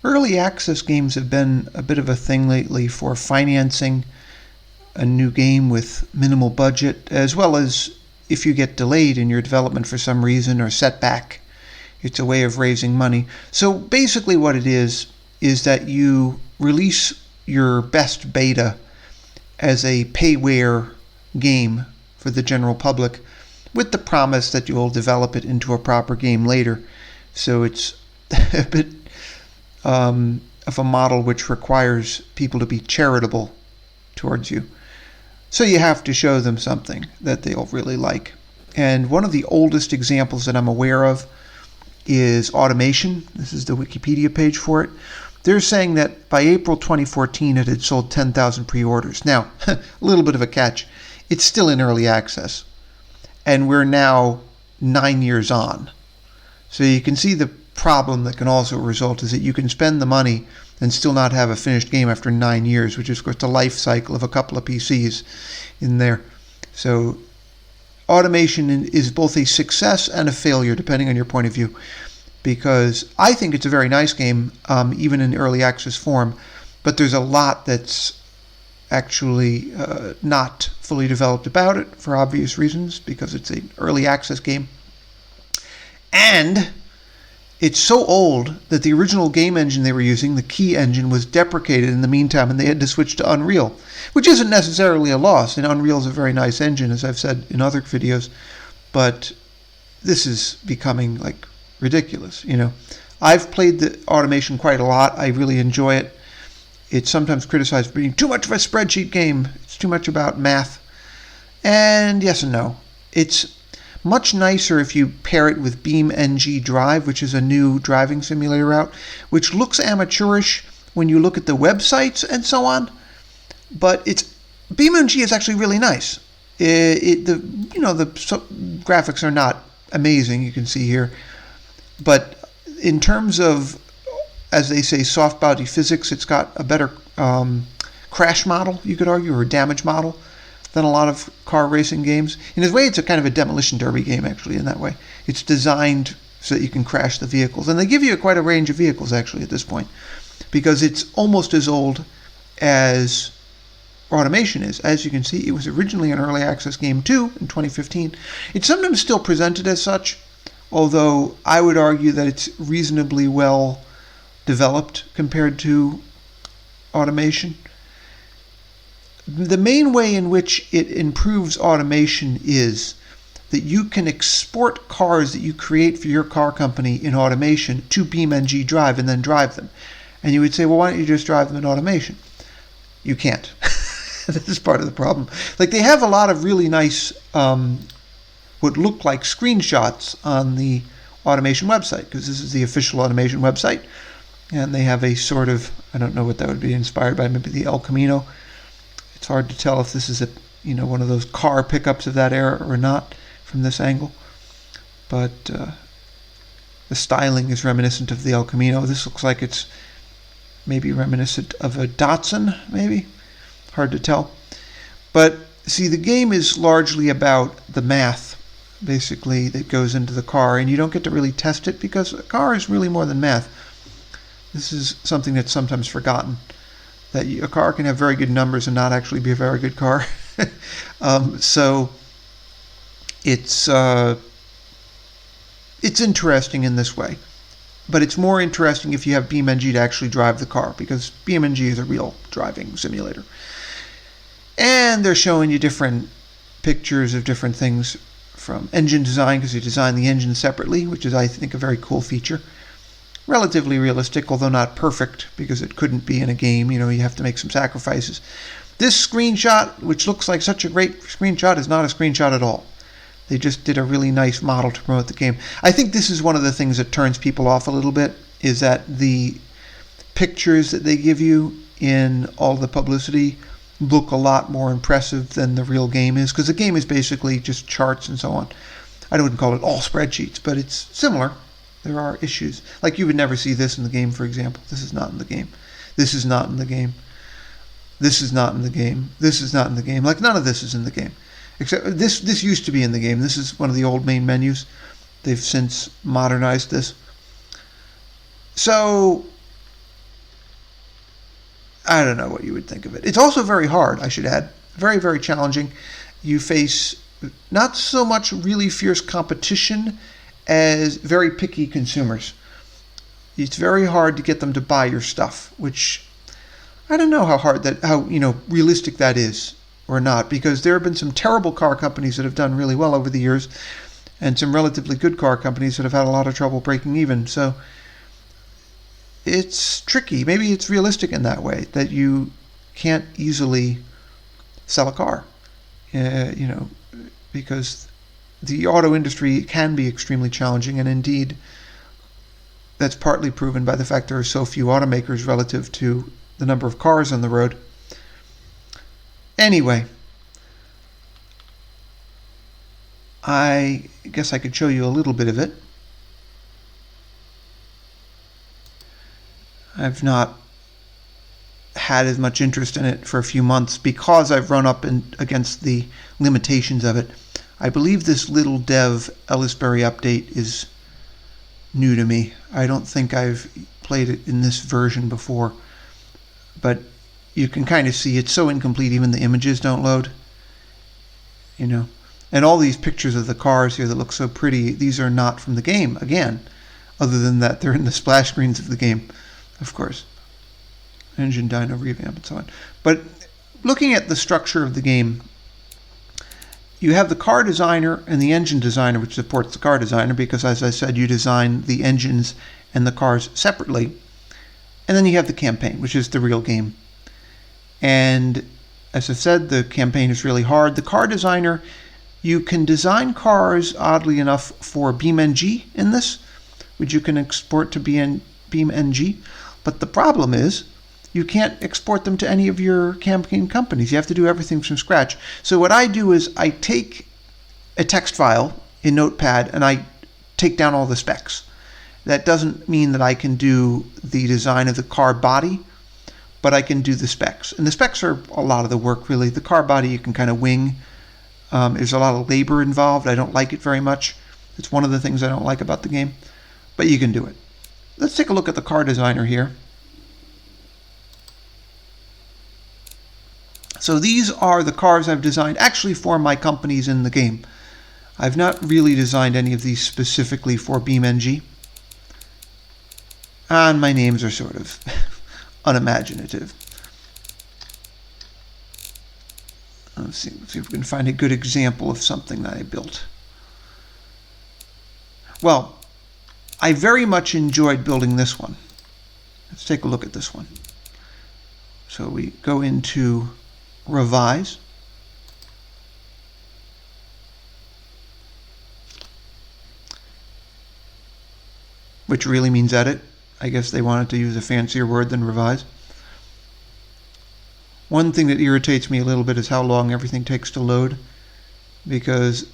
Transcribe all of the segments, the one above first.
Early access games have been a bit of a thing lately for financing a new game with minimal budget, as well as if you get delayed in your development for some reason or setback, it's a way of raising money. So basically what it is that you release your best beta as a payware game for the general public with the promise that you'll develop it into a proper game later. So it's a bit of a model which requires people to be charitable towards you. So you have to show them something that they'll really like. And one of the oldest examples that I'm aware of is Automation. This is the Wikipedia page for it. They're saying that by April 2014 it had sold 10,000 pre-orders. Now, a little bit of a catch. It's still in early access. And we're now 9 years on. So you can see the problem that can also result is that you can spend the money and still not have a finished game after 9 years, which is of course the life cycle of a couple of PCs in there. So Automation is both a success and a failure, depending on your point of view, because I think it's a very nice game, even in early access form, but there's a lot that's actually not fully developed about it for obvious reasons, because it's an early access game. And it's so old that the original game engine they were using, the Key engine, was deprecated in the meantime, and they had to switch to Unreal, which isn't necessarily a loss. And Unreal is a very nice engine, as I've said in other videos, but this is becoming like ridiculous. I've played the Automation quite a lot. I really enjoy it. It's sometimes criticized for being too much of a spreadsheet game. It's too much about math. And yes and no. It's much nicer if you pair it with BeamNG Drive, which is a new driving simulator out, which looks amateurish when you look at the websites and so on. But BeamNG is actually really nice. The graphics are not amazing, you can see here, but in terms of, as they say, soft body physics, it's got a better crash model, you could argue, or damage model than a lot of car racing games. In a way, it's a kind of a demolition derby game, actually, in that way. It's designed so that you can crash the vehicles. And they give you quite a range of vehicles, actually, at this point, because it's almost as old as Automation is. As you can see, it was originally an early access game, too, in 2015. It's sometimes still presented as such, although I would argue that it's reasonably well developed compared to Automation. The main way in which it improves Automation is that you can export cars that you create for your car company in Automation to BeamNG Drive and then drive them. And you would say, well, why don't you just drive them in Automation? You can't. This is part of the problem. Like, they have a lot of really nice, what look like screenshots on the Automation website, because this is the official Automation website. And they have a sort of, I don't know what that would be inspired by, maybe the El Camino. It's hard to tell if this is one of those car pickups of that era or not from this angle. But the styling is reminiscent of the El Camino. This looks like it's maybe reminiscent of a Datsun, maybe. Hard to tell. But see, the game is largely about the math, basically, that goes into the car. And you don't get to really test it because a car is really more than math. This is something that's sometimes forgotten, that a car can have very good numbers and not actually be a very good car. So it's interesting in this way. But it's more interesting if you have BeamNG to actually drive the car, because BeamNG is a real driving simulator. And they're showing you different pictures of different things from engine design, because you design the engine separately, which is, I think, a very cool feature. Relatively realistic, although not perfect, because it couldn't be in a game. You have to make some sacrifices. This screenshot, which looks like such a great screenshot, is not a screenshot at all. They just did a really nice model to promote the game. I think this is one of the things that turns people off a little bit, is that the pictures that they give you in all the publicity look a lot more impressive than the real game is, because the game is basically just charts and so on. I wouldn't call it all spreadsheets, but it's similar. There are issues. Like, you would never see this in the game, for example. This is not in the game. This is not in the game. This is not in the game. This is not in the game. Like, none of this is in the game. Except this used to be in the game. This is one of the old main menus. They've since modernized this. So I don't know what you would think of it. It's also very hard, I should add. Very, very challenging. You face not so much really fierce competition as very picky consumers. It's very hard to get them to buy your stuff, which I don't know how realistic that is or not, because there have been some terrible car companies that have done really well over the years, and some relatively good car companies that have had a lot of trouble breaking even. So it's tricky. Maybe it's realistic in that way, that you can't easily sell a car, because the auto industry can be extremely challenging, and indeed that's partly proven by the fact there are so few automakers relative to the number of cars on the road. Anyway, I guess I could show you a little bit of it. I've not had as much interest in it for a few months because I've run up against the limitations of it. I believe this little dev Ellisberry update is new to me. I don't think I've played it in this version before, but you can kind of see it's so incomplete, even the images don't load. And all these pictures of the cars here that look so pretty, these are not from the game, again, other than that they're in the splash screens of the game, of course. Engine, dyno, revamp, and so on. But looking at the structure of the game, you have the car designer and the engine designer, which supports the car designer because, as I said, you design the engines and the cars separately. And then you have the campaign, which is the real game. And as I said, the campaign is really hard. The car designer, you can design cars, oddly enough, for BeamNG in this, which you can export to BeamNG. But the problem is, you can't export them to any of your campaign companies. You have to do everything from scratch. So what I do is I take a text file in Notepad and I take down all the specs. That doesn't mean that I can do the design of the car body, but I can do the specs. And the specs are a lot of the work, really. The car body you can kind of wing. There's a lot of labor involved. I don't like it very much. It's one of the things I don't like about the game, but you can do it. Let's take a look at the car designer here. So these are the cars I've designed actually for my companies in the game. I've not really designed any of these specifically for BeamNG. And my names are sort of unimaginative. Let's see if we can find a good example of something that I built. Well, I very much enjoyed building this one. Let's take a look at this one. So we go into Revise. Which really means edit. I guess they wanted to use a fancier word than revise. One thing that irritates me a little bit is how long everything takes to load, because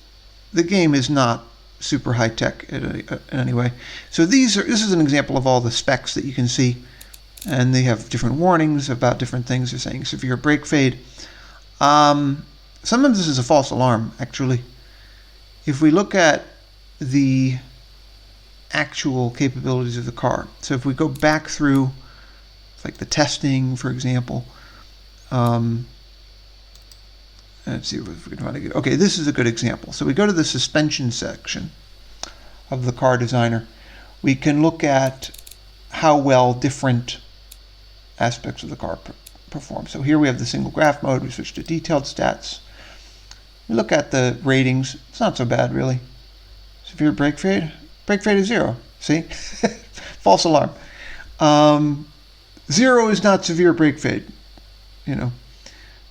the game is not super high tech in any way. So this is an example of all the specs that you can see, and they have different warnings about different things. They're saying severe brake fade. Sometimes this is a false alarm, actually. If we look at the actual capabilities of the car, so if we go back through like the testing, for example, let's see if we can find a good. Okay, this is a good example. So we go to the suspension section of the car designer. We can look at how well different aspects of the car perform. So here we have the single graph mode. We switch to detailed stats. We look at the ratings. It's not so bad, really. Severe brake fade. Brake fade is 0. See? False alarm. 0 is not severe brake fade.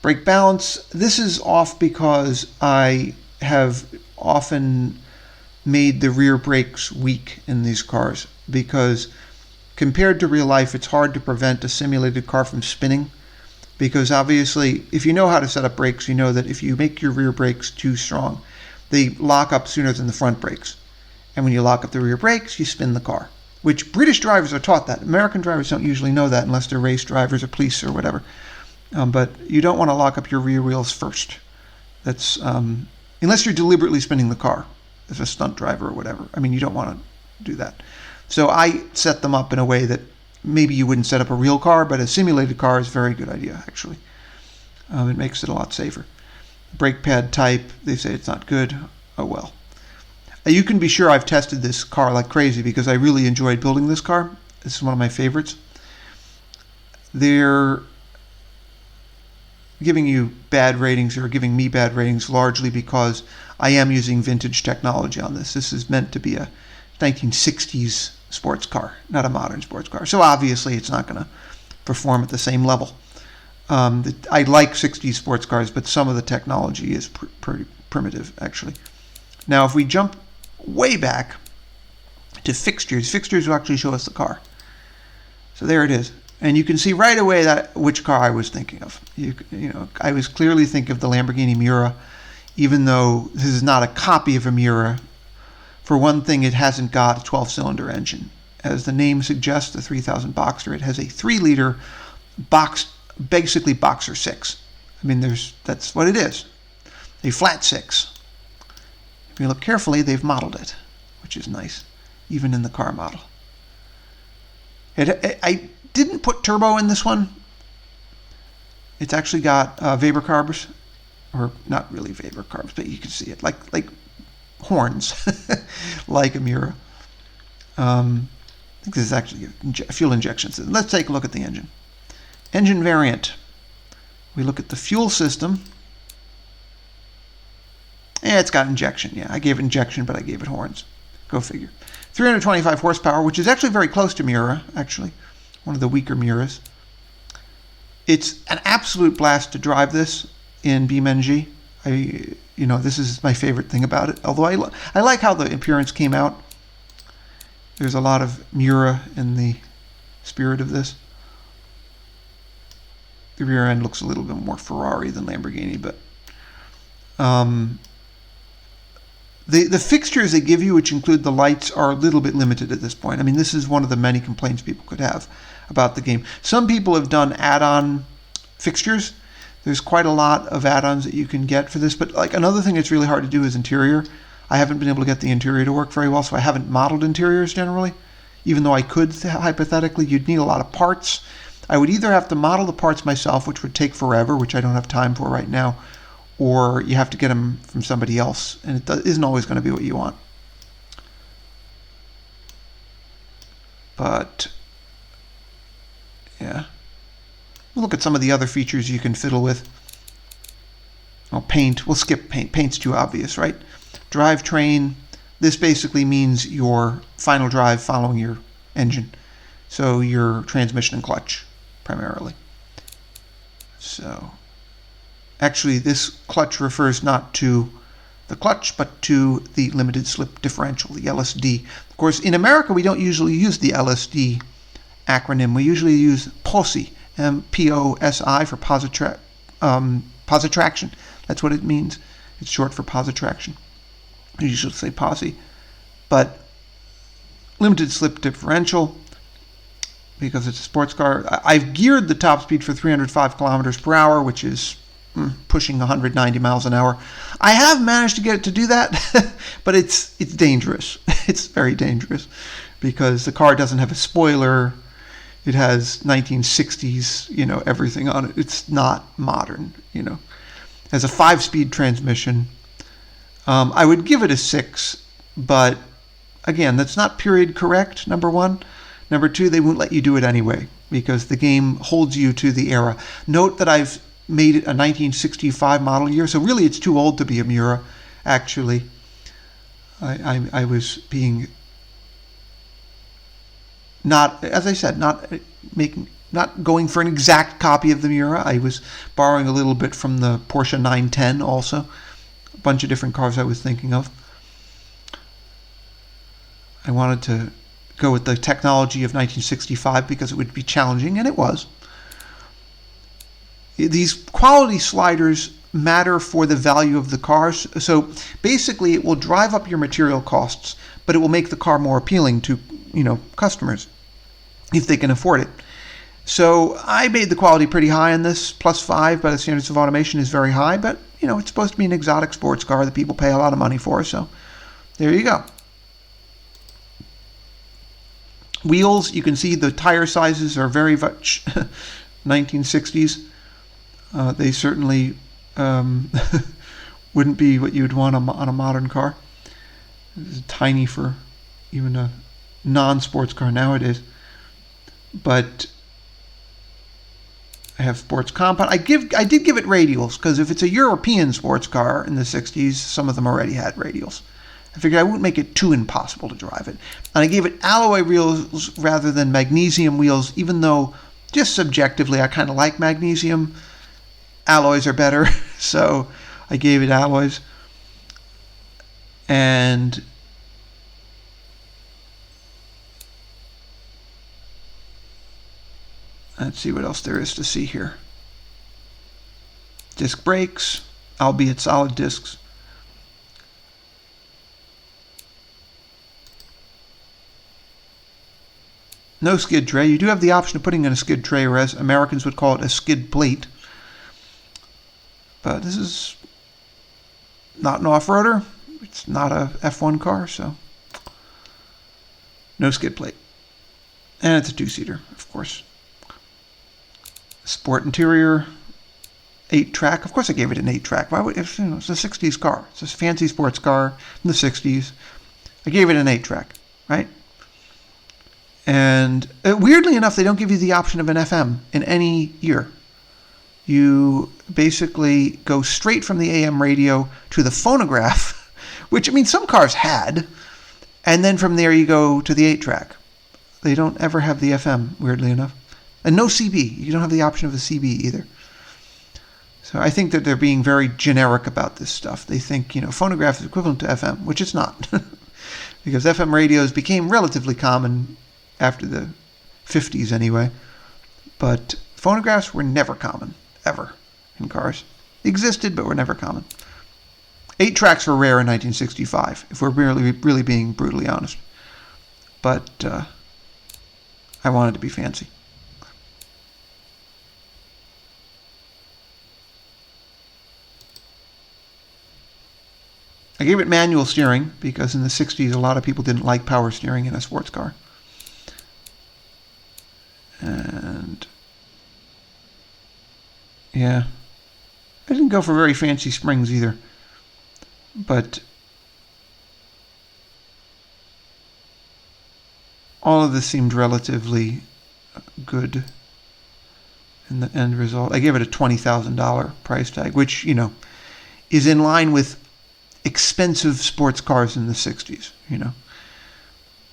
Brake balance. This is off because I have often made the rear brakes weak in these cars, because compared to real life, it's hard to prevent a simulated car from spinning. Because obviously, if you know how to set up brakes, you know that if you make your rear brakes too strong, they lock up sooner than the front brakes. And when you lock up the rear brakes, you spin the car. Which British drivers are taught that. American drivers don't usually know that unless they're race drivers or police or whatever. But you don't want to lock up your rear wheels first. That's unless you're deliberately spinning the car as a stunt driver or whatever. I mean, you don't want to do that. So I set them up in a way that maybe you wouldn't set up a real car, but a simulated car is a very good idea, actually. It makes it a lot safer. Brake pad type, they say it's not good. Oh well. You can be sure I've tested this car like crazy because I really enjoyed building this car. This is one of my favorites. They're giving you bad ratings, or giving me bad ratings, largely because I am using vintage technology on this. This is meant to be a 1960s sports car, not a modern sports car. So obviously it's not going to perform at the same level. I like 60s sports cars, but some of the technology is pretty primitive, actually. Now, if we jump way back to fixtures, fixtures will actually show us the car. So there it is. And you can see right away which car I was thinking of. You know, I was clearly thinking of the Lamborghini Miura, even though this is not a copy of a Miura. For one thing, it hasn't got a 12-cylinder engine. As the name suggests, the 3000 Boxster, it has a 3-liter basically Boxer 6. I mean, that's what it is. A flat 6. If you look carefully, they've modeled it, which is nice, even in the car model. I didn't put turbo in this one. It's actually got Weber carbs, or not really Weber carbs, but you can see it, like horns, like a Miura. I think this is actually a fuel injection system. Let's take a look at the engine. Engine variant. We look at the fuel system. Yeah, it's got injection. Yeah, I gave it injection, but I gave it horns. Go figure. 325 horsepower, which is actually very close to Miura, actually. One of the weaker Miuras. It's an absolute blast to drive this in BeamNG. This is my favorite thing about it. Although I like how the appearance came out. There's a lot of Miura in the spirit of this. The rear end looks a little bit more Ferrari than Lamborghini, but the fixtures they give you, which include the lights, are a little bit limited at this point. I mean, this is one of the many complaints people could have about the game. Some people have done add-on fixtures. There's quite a lot of add-ons that you can get for this, but like another thing that's really hard to do is interior. I haven't been able to get the interior to work very well, so I haven't modeled interiors generally. Even though I could, hypothetically, you'd need a lot of parts. I would either have to model the parts myself, which would take forever, which I don't have time for right now, or you have to get them from somebody else, and it isn't always going to be what you want. But, yeah. We'll look at some of the other features you can fiddle with. Oh, paint. We'll skip paint. Paint's too obvious, right? Drivetrain. This basically means your final drive following your engine. So your transmission and clutch, primarily. So, actually, this clutch refers not to the clutch, but to the limited slip differential, the LSD. Of course, in America, we don't usually use the LSD acronym. We usually use POSI, M-P-O-S-I, for positraction. That's what it means. It's short for positraction. You usually say POSI. But limited slip differential, because it's a sports car. I've geared the top speed for 305 kilometers per hour, which is pushing 190 miles an hour. I have managed to get it to do that, but it's dangerous. It's very dangerous because the car doesn't have a spoiler. It has 1960s, everything on it. It's not modern, It has a 5-speed transmission. I would give it a 6, but again, that's not period correct, number one. Number two, they won't let you do it anyway because the game holds you to the era. Note that I've made it a 1965 model year, so really it's too old to be a Miura, actually. I was being not, as I said, not going for an exact copy of the Miura. I was borrowing a little bit from the Porsche 910 also. A bunch of different cars I was thinking of. I wanted to go with the technology of 1965 because it would be challenging, and it was. These quality sliders matter for the value of the cars. So basically, it will drive up your material costs, but it will make the car more appealing to, customers if they can afford it. So I made the quality pretty high on this. +5 by the standards of automation is very high, but it's supposed to be an exotic sports car that people pay a lot of money for. So there you go. Wheels, you can see the tire sizes are very much 1960s. They certainly wouldn't be what you'd want on a modern car. It's tiny for even a non-sports car nowadays. But I have sports compound. I did give it radials, because if it's a European sports car in the 60s, some of them already had radials. I figured I wouldn't make it too impossible to drive it. And I gave it alloy wheels rather than magnesium wheels, even though just subjectively I kind of like magnesium. Alloys are better, so I gave it alloys. And let's see what else there is to see here. Disc brakes, albeit solid discs. No skid tray. You do have the option of putting in a skid tray, or as Americans would call it, a skid plate. But this is not an off-roader. It's not a F1 car, so no skid plate. And it's a two-seater, of course. Sport interior, 8-track. Of course I gave it an 8-track. Why would, if, it's a 60s car. It's a fancy sports car in the 60s. I gave it an 8-track, right? And weirdly enough, they don't give you the option of an FM in any year. You basically go straight from the AM radio to the phonograph, which, I mean, some cars had, and then from there you go to the 8-track. They don't ever have the FM, weirdly enough. And no CB. You don't have the option of a CB either. So I think that they're being very generic about this stuff. They think, phonograph is equivalent to FM, which it's not. Because FM radios became relatively common after the 50s anyway. But phonographs were never common, ever, in cars. They existed, but were never common. 8-tracks were rare in 1965, if we're really being brutally honest. But I wanted to be fancy. I gave it manual steering because in the 60s a lot of people didn't like power steering in a sports car. And yeah, I didn't go for very fancy springs either. But all of this seemed relatively good in the end result. I gave it a $20,000 price tag, which, is in line with expensive sports cars in the 60s,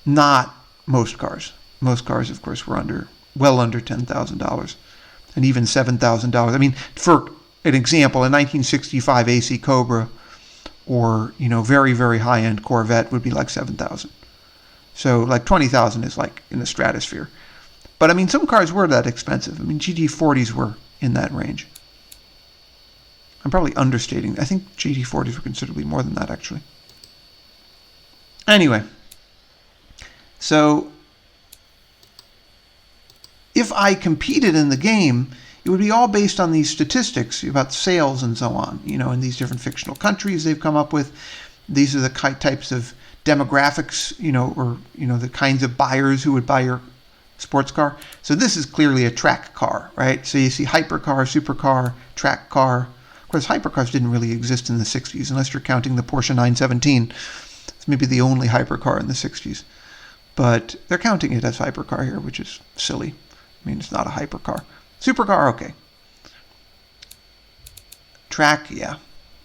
Not most cars. Most cars, of course, were well under $10,000 and even $7,000. I mean, for an example, a 1965 AC Cobra or, very, very high-end Corvette would be like $7,000. So like $20,000 is like in the stratosphere. But I mean, some cars were that expensive. I mean, GT40s were in that range. I'm probably understating. I think GT40s were considerably more than that, actually. Anyway, so if I competed in the game, it would be all based on these statistics about sales and so on, in these different fictional countries they've come up with. These are the types of demographics, or the kinds of buyers who would buy your sports car. So this is clearly a track car, right? So you see hypercar, supercar, track car. Of course, hypercars didn't really exist in the 60s, unless you're counting the Porsche 917. It's maybe the only hypercar in the 60s. But they're counting it as hypercar here, which is silly. I mean, it's not a hypercar. Supercar, okay. Track, yeah,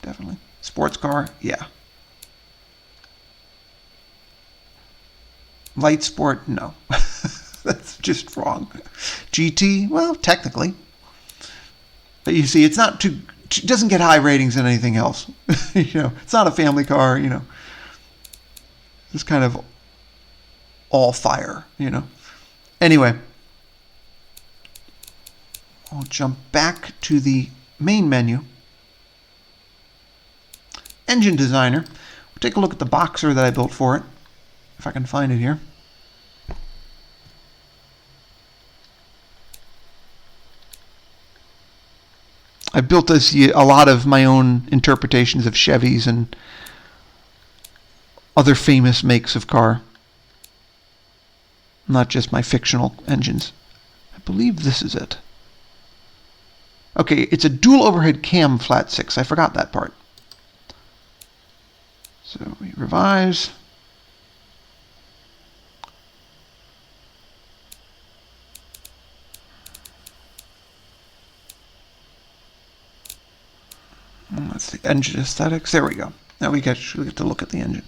definitely. Sports car, yeah. Light sport, no. That's just wrong. GT, well, technically. But you see, it doesn't get high ratings in anything else. It's not a family car, It's kind of all fire, Anyway, I'll jump back to the main menu. Engine Designer. We'll take a look at the boxer that I built for it, if I can find it here. I built this a lot of my own interpretations of Chevys and other famous makes of car. not just my fictional engines. I believe this is it. Okay, it's a dual overhead cam flat 6. I forgot that part. So we revise. That's the engine aesthetics. There we go. Now we get to look at the engine.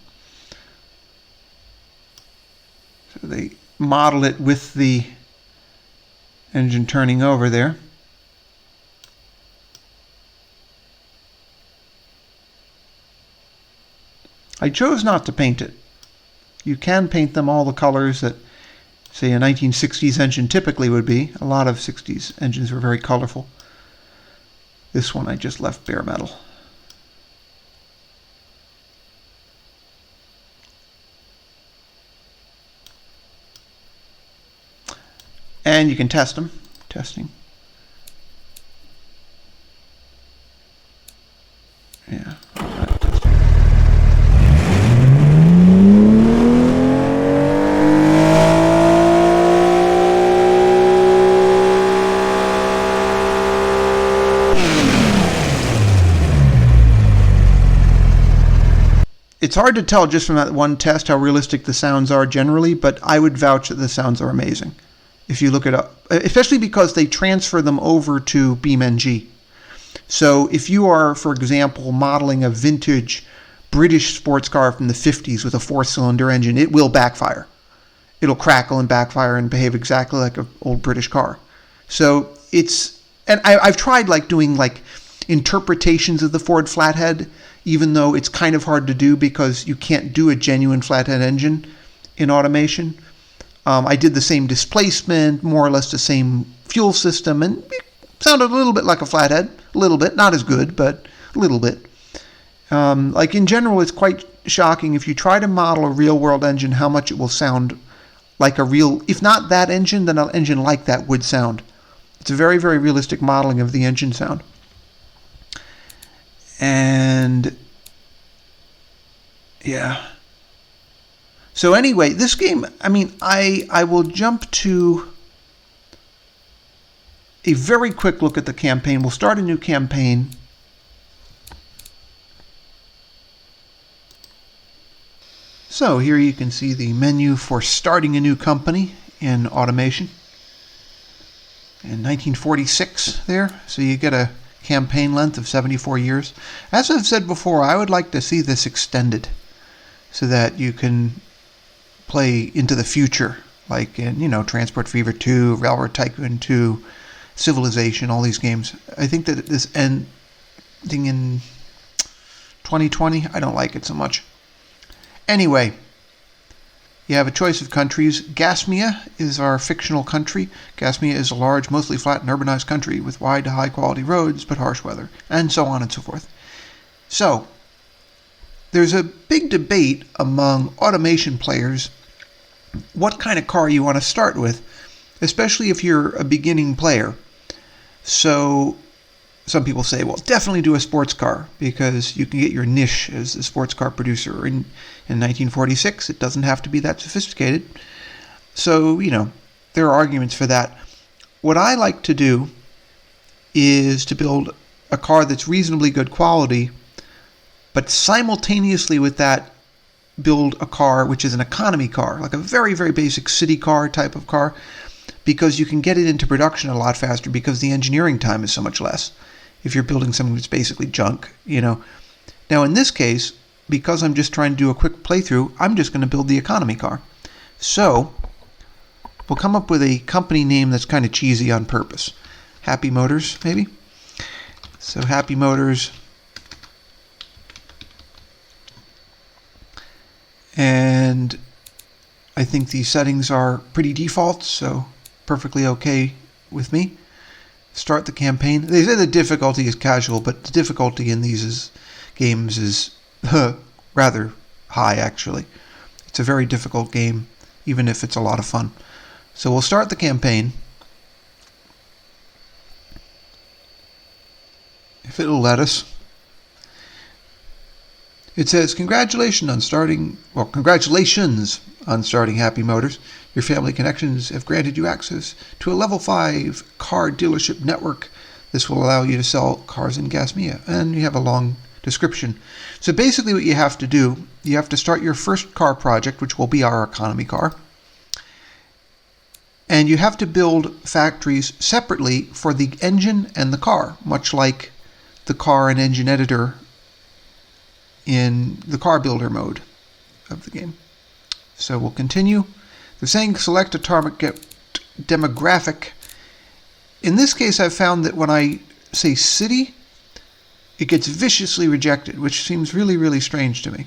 So they model it with the engine turning over there. I chose not to paint it. You can paint them all the colors that, say, a 1960s engine typically would be. A lot of 60s engines were very colorful. This one I just left bare metal. And you can test them. Testing. Yeah. It's hard to tell just from that one test how realistic the sounds are generally, but I would vouch that the sounds are amazing. If you look it up, especially because they transfer them over to BeamNG. So if you are, for example, modeling a vintage British sports car from the 50s with a 4-cylinder engine, it will backfire. It'll crackle and backfire and behave exactly like an old British car. So it's, and I've tried like doing like interpretations of the Ford flathead, even though it's kind of hard to do because you can't do a genuine flathead engine in automation. I did the same displacement, more or less the same fuel system, and it sounded a little bit like a flathead. A little bit, not as good, but a little bit. Like in general, it's quite shocking if you try to model a real-world engine, how much it will sound like a real, if not that engine, then an engine like that would sound. It's a very, very realistic modeling of the engine sound. And yeah. So anyway, this game, I mean, I will jump to a very quick look at the campaign. We'll start a new campaign. So here you can see the menu for starting a new company in automation. In 1946 there, so you get a campaign length of 74 years. As I've said before, I would like to see this extended so that you can play into the future, like in, you know, Transport Fever 2, Railroad Tycoon 2, Civilization, all these games. I think that this ending in 2020, I don't like it so much. Anyway, you have a choice of countries. Gasmia is our fictional country. Gasmia is a large, mostly flat and urbanized country with wide to high quality roads, but harsh weather, and so on and so forth. So, there's a big debate among automation players what kind of car you want to start with, especially if you're a beginning player. So, some people say, well, definitely do a sports car because you can get your niche as a sports car producer. In 1946, it doesn't have to be that sophisticated. So, you know, there are arguments for that. What I like to do is to build a car that's reasonably good quality, but simultaneously with that, build a car which is an economy car, like a very, very basic city car type of car, because you can get it into production a lot faster because the engineering time is so much less if you're building something that's basically junk, you know. Now in this case, because I'm just trying to do a quick playthrough, I'm just going to build the economy car. So we'll come up with a company name that's kind of cheesy on purpose. Happy Motors, maybe? So Happy Motors. And I think these settings are pretty default, so perfectly okay with me. Start the campaign. They say the difficulty is casual, but the difficulty in these games is rather high, actually. It's a very difficult game, even if it's a lot of fun. So we'll start the campaign. If it'll let us. It says, congratulations on starting Happy Motors. Your family connections have granted you access to a level 5 car dealership network. This will allow you to sell cars in Gasmia. And you have a long description. So basically what you have to do, you have to start your first car project, which will be our economy car. And you have to build factories separately for the engine and the car, much like the car and engine editor in the car builder mode of the game. So we'll continue. They're saying select a target demographic. In this case, I've found that when I say city, it gets viciously rejected, which seems really, really strange to me,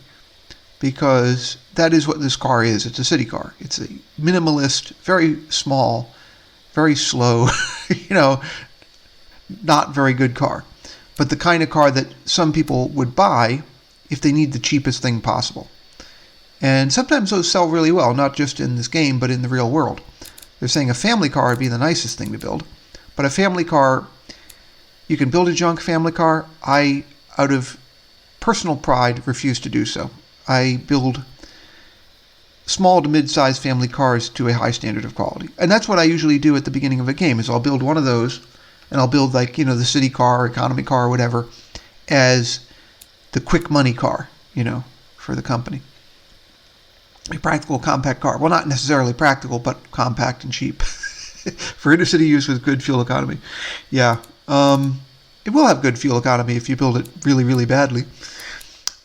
because that is what this car is. It's a city car. It's a minimalist, very small, very slow, not very good car, but the kind of car that some people would buy if they need the cheapest thing possible. And sometimes those sell really well, not just in this game, but in the real world. They're saying a family car would be the nicest thing to build, but a family car, you can build a junk family car. I, out of personal pride, refuse to do so. I build small to mid-sized family cars to a high standard of quality. And that's what I usually do at the beginning of a game, is I'll build one of those, and I'll build the city car, economy car, or whatever, as the quick money car, for the company. A practical, compact car. Well, not necessarily practical, but compact and cheap. For inner city use with good fuel economy. Yeah. It will have good fuel economy if you build it really, really badly.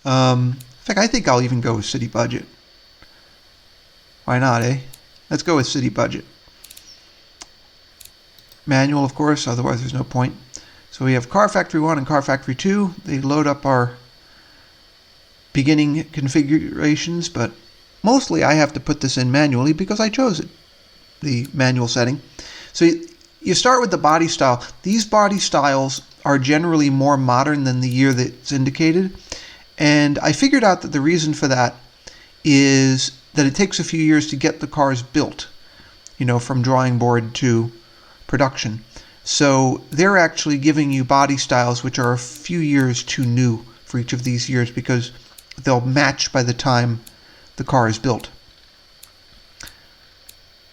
In fact, I think I'll even go with city budget. Why not, eh? Let's go with city budget. Manual, of course, otherwise there's no point. So we have Car Factory 1 and Car Factory 2. They load up our beginning configurations, but mostly I have to put this in manually because I chose it, the manual setting. So you start with the body style. These body styles are generally more modern than the year that's indicated. And I figured out that the reason for that is that it takes a few years to get the cars built, from drawing board to production. So they're actually giving you body styles which are a few years too new for each of these years, because they'll match by the time the car is built.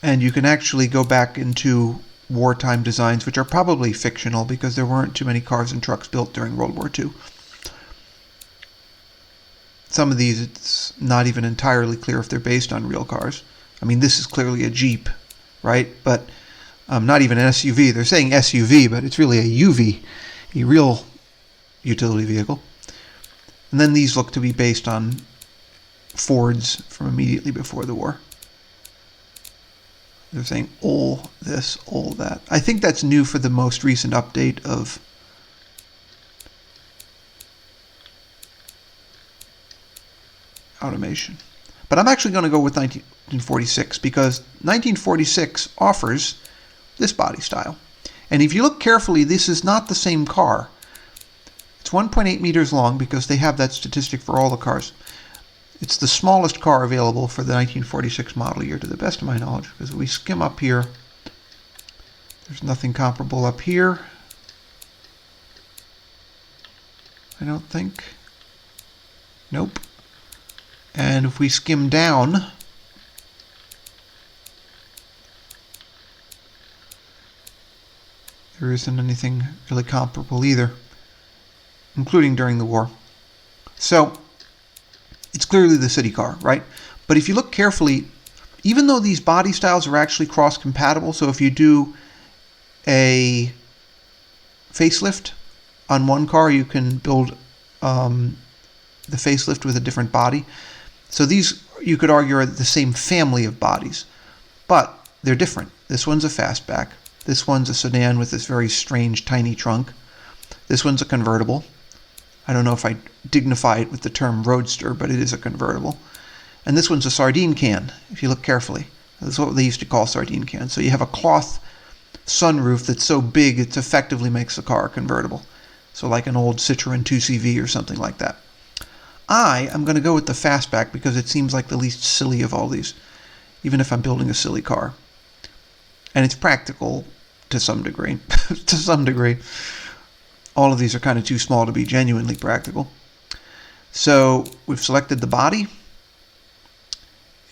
And you can actually go back into wartime designs, which are probably fictional because there weren't too many cars and trucks built during World War II. Some of these, it's not even entirely clear if they're based on real cars. I mean, this is clearly a Jeep, right? But not even an SUV. They're saying SUV, but it's really a UV, a real utility vehicle. And then these look to be based on Fords from immediately before the war. They're saying all this, all that. I think that's new for the most recent update of automation. But I'm actually going to go with 1946 because 1946 offers this body style. And if you look carefully, this is not the same car. It's 1.8 meters long because they have that statistic for all the cars. It's the smallest car available for the 1946 model year, to the best of my knowledge, because if we skim up here, there's nothing comparable up here, I don't think. Nope. And if we skim down, there isn't anything really comparable either, including during the war. So it's clearly the city car, right? But if you look carefully, even though these body styles are actually cross-compatible, so if you do a facelift on one car, you can build the facelift with a different body. So these, you could argue, are the same family of bodies, but they're different. This one's a fastback. This one's a sedan with this very strange tiny trunk. This one's a convertible. I don't know if I dignify it with the term roadster, but it is a convertible. And this one's a sardine can, if you look carefully. That's what they used to call sardine cans. So you have a cloth sunroof that's so big it effectively makes the car a convertible. So like an old Citroen 2CV or something like that. I am going to go with the fastback because it seems like the least silly of all these, even if I'm building a silly car. And it's practical to some degree. To some degree. All of these are kind of too small to be genuinely practical. So we've selected the body.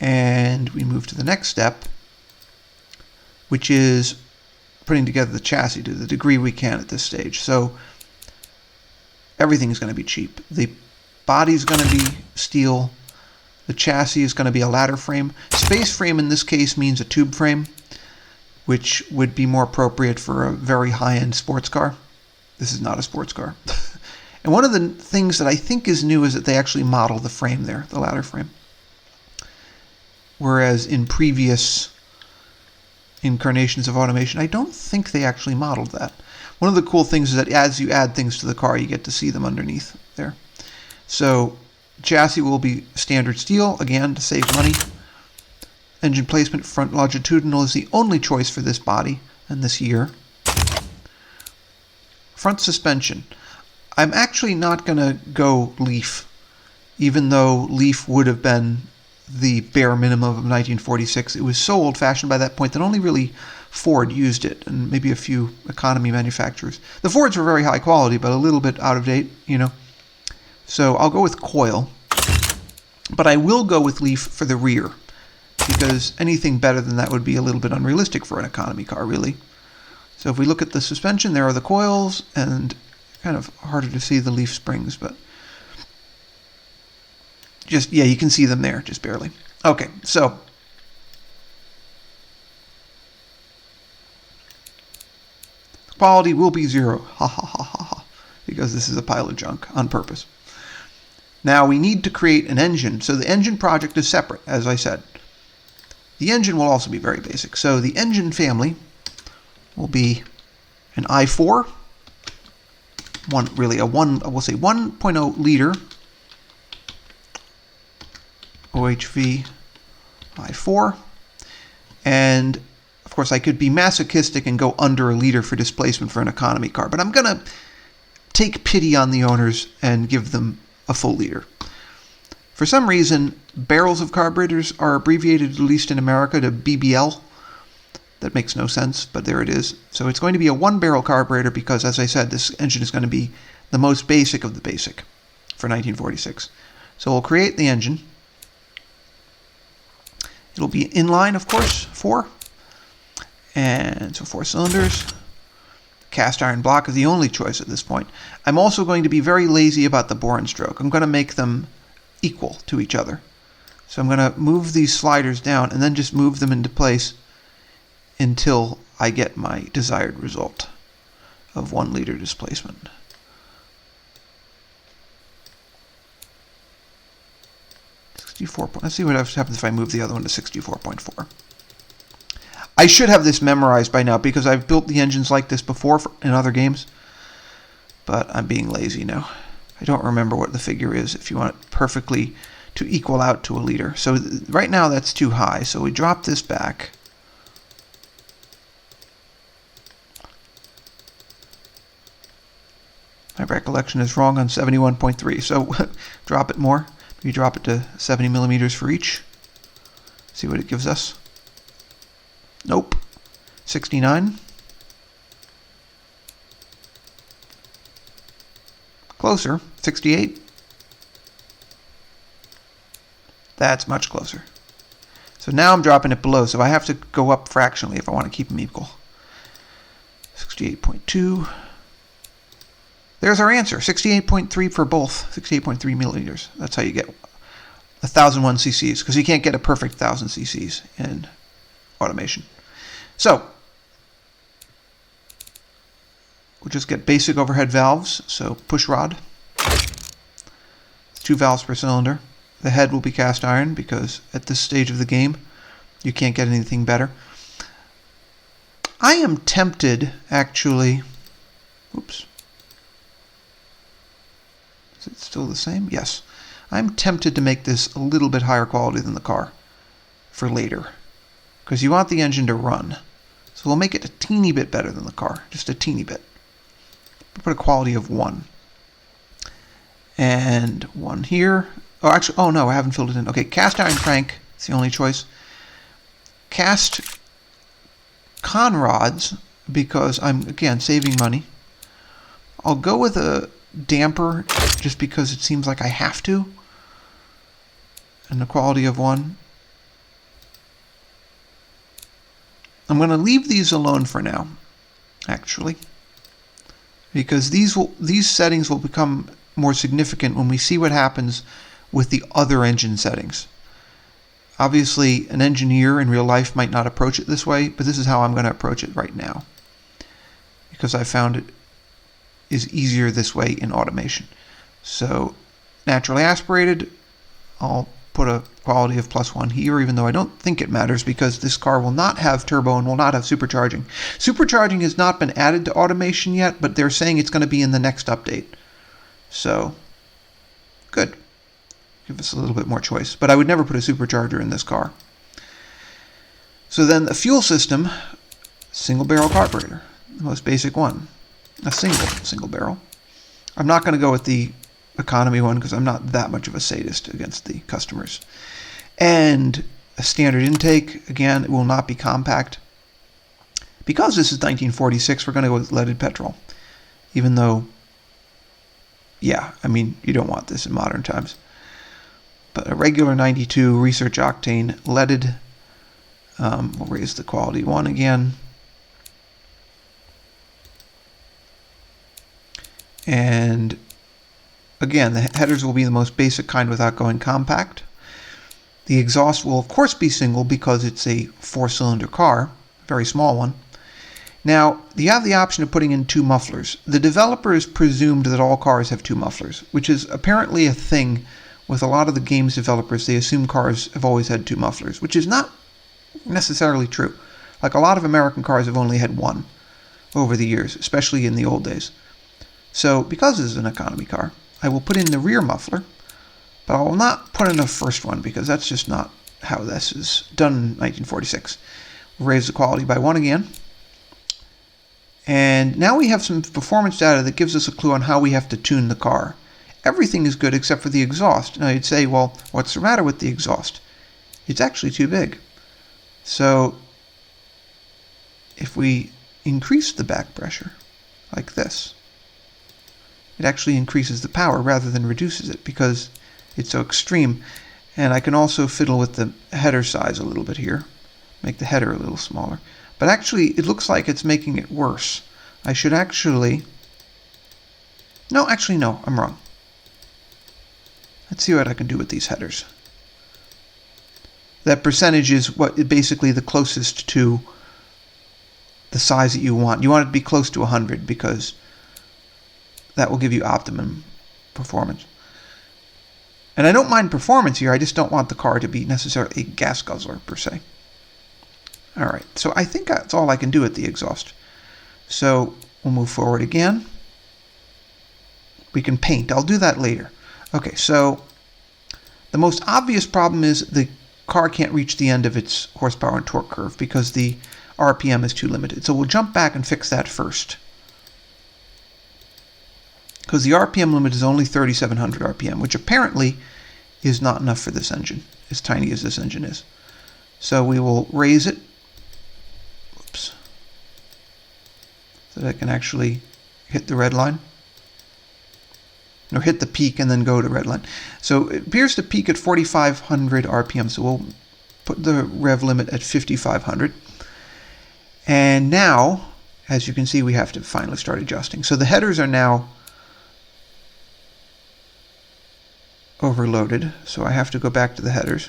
And we move to the next step, which is putting together the chassis to the degree we can at this stage. So everything's going to be cheap. The body's going to be steel. The chassis is going to be a ladder frame. Space frame in this case means a tube frame, which would be more appropriate for a very high-end sports car. This is not a sports car. And one of the things that I think is new is that they actually model the frame there, the ladder frame. Whereas in previous incarnations of automation, I don't think they actually modeled that. One of the cool things is that as you add things to the car, you get to see them underneath there. So chassis will be standard steel, again, to save money. Engine placement, front longitudinal is the only choice for this body and this year. Front suspension. I'm actually not going to go Leaf, even though Leaf would have been the bare minimum of 1946. It was so old-fashioned by that point that only really Ford used it, and maybe a few economy manufacturers. The Fords were very high quality, but a little bit out of date, you know. So I'll go with coil, but I will go with Leaf for the rear, because anything better than that would be a little bit unrealistic for an economy car, really. So if we look at the suspension, there are the coils, and kind of harder to see the Leaf springs, but just, yeah, you can see them there, just barely. Okay, so quality will be 0, ha ha ha ha ha, because this is a pile of junk on purpose. Now we need to create an engine, so the engine project is separate, as I said. The engine will also be very basic. So the engine family will be an i4, we'll say 1.0 liter OHV i4, and of course I could be masochistic and go under a liter for displacement for an economy car, but I'm gonna take pity on the owners and give them a full liter. For some reason, barrels of carburetors are abbreviated, at least in America, to BBL. That makes no sense, but there it is. So it's going to be a one-barrel carburetor because, as I said, this engine is going to be the most basic of the basic for 1946. So we'll create the engine. It'll be inline, of course, 4. And so 4 cylinders. Cast iron block is the only choice at this point. I'm also going to be very lazy about the bore and stroke. I'm going to make them equal to each other. So I'm going to move these sliders down and then just move them into place until I get my desired result of 1 liter displacement. Let's see what happens if I move the other one to 64.4. I should have this memorized by now because I've built the engines like this before in other games, but I'm being lazy now. I don't remember what the figure is if you want it perfectly to equal out to a liter. So right now that's too high, so we drop this back. My recollection is wrong on 71.3, so drop it more. Maybe drop it to 70 millimeters for each. See what it gives us. Nope. 69. Closer. 68. That's much closer. So now I'm dropping it below, so I have to go up fractionally if I want to keep them equal. 68.2. There's our answer. 68.3 for both. 68.3 milliliters. That's how you get 1,001 cc's, because you can't get a perfect 1,000 cc's in automation. So we'll just get basic overhead valves. So push rod. 2 valves per cylinder. The head will be cast iron because at this stage of the game you can't get anything better. I am tempted, actually. Oops. Is it still the same? Yes. I'm tempted to make this a little bit higher quality than the car for later, because you want the engine to run. So we'll make it a teeny bit better than the car, just a teeny bit. We'll put a quality of 1. And 1 here. Oh, actually, oh no, I haven't filled it in. Okay, cast iron crank, it's the only choice. Cast con rods, because I'm, again, saving money. I'll go with a damper just because it seems like I have to. And the quality of 1. I'm going to leave these alone for now, actually, because these settings will become more significant when we see what happens with the other engine settings. Obviously, an engineer in real life might not approach it this way, but this is how I'm going to approach it right now, because I found it is easier this way in automation. So, naturally aspirated, I'll put a quality of +1 here, even though I don't think it matters because this car will not have turbo and will not have supercharging. Supercharging has not been added to automation yet, but they're saying it's going to be in the next update. So, good. Give us a little bit more choice. But I would never put a supercharger in this car. So then the fuel system, single barrel carburetor, the most basic one. A single barrel. I'm not going to go with the economy one because I'm not that much of a sadist against the customers. And a standard intake, again, it will not be compact. Because this is 1946, we're going to go with leaded petrol. Even though, yeah, I mean, you don't want this in modern times. But a regular 92 research octane leaded, we'll raise the quality 1 again. And again, the headers will be the most basic kind without going compact. The exhaust will, of course, be single because it's a 4-cylinder car, a very small one. Now, you have the option of putting in 2 mufflers. The developers presumed that all cars have 2 mufflers, which is apparently a thing with a lot of the games developers. They assume cars have always had 2 mufflers, which is not necessarily true. Like a lot of American cars have only had 1 over the years, especially in the old days. So, because this is an economy car, I will put in the rear muffler, but I will not put in the first one because that's just not how this is done in 1946. We'll raise the quality by 1 again. And now we have some performance data that gives us a clue on how we have to tune the car. Everything is good except for the exhaust. Now you'd say, well, what's the matter with the exhaust? It's actually too big. So if we increase the back pressure like this, it actually increases the power rather than reduces it because it's so extreme. And I can also fiddle with the header size a little bit here, make the header a little smaller. But actually, it looks like it's making it worse. I should actually... No, I'm wrong. Let's see what I can do with these headers. That percentage is what basically the closest to the size that you want. You want it to be close to 100 because that will give you optimum performance. And I don't mind performance here, I just don't want the car to be necessarily a gas guzzler per se. Alright, so I think that's all I can do with the exhaust. So we'll move forward again. We can paint, I'll do that later. Okay, so the most obvious problem is the car can't reach the end of its horsepower and torque curve because the RPM is too limited. So we'll jump back and fix that first. Because the RPM limit is only 3,700 RPM, which apparently is not enough for this engine, as tiny as this engine is. So we will raise it, whoops, so that I can actually hit the red line, or hit the peak and then go to red line. So it appears to peak at 4,500 RPM, so we'll put the rev limit at 5,500. And now, as you can see, we have to finally start adjusting. So the headers are now overloaded, so I have to go back to the headers.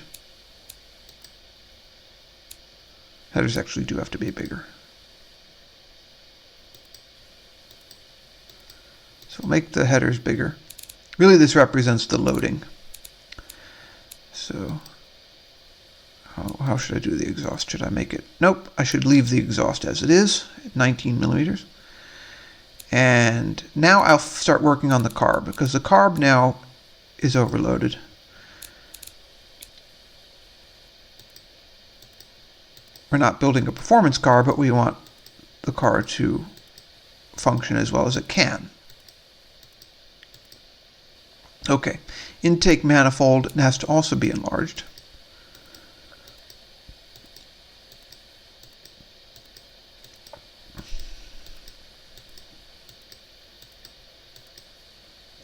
Headers actually do have to be bigger. So we'll make the headers bigger. Really, this represents the loading. So how should I do the exhaust? Should I make it? Nope, I should leave the exhaust as it is at 19 millimeters. And now I'll start working on the carb, because the carb now is overloaded. We're not building a performance car, but we want the car to function as well as it can. Okay, intake manifold has to also be enlarged.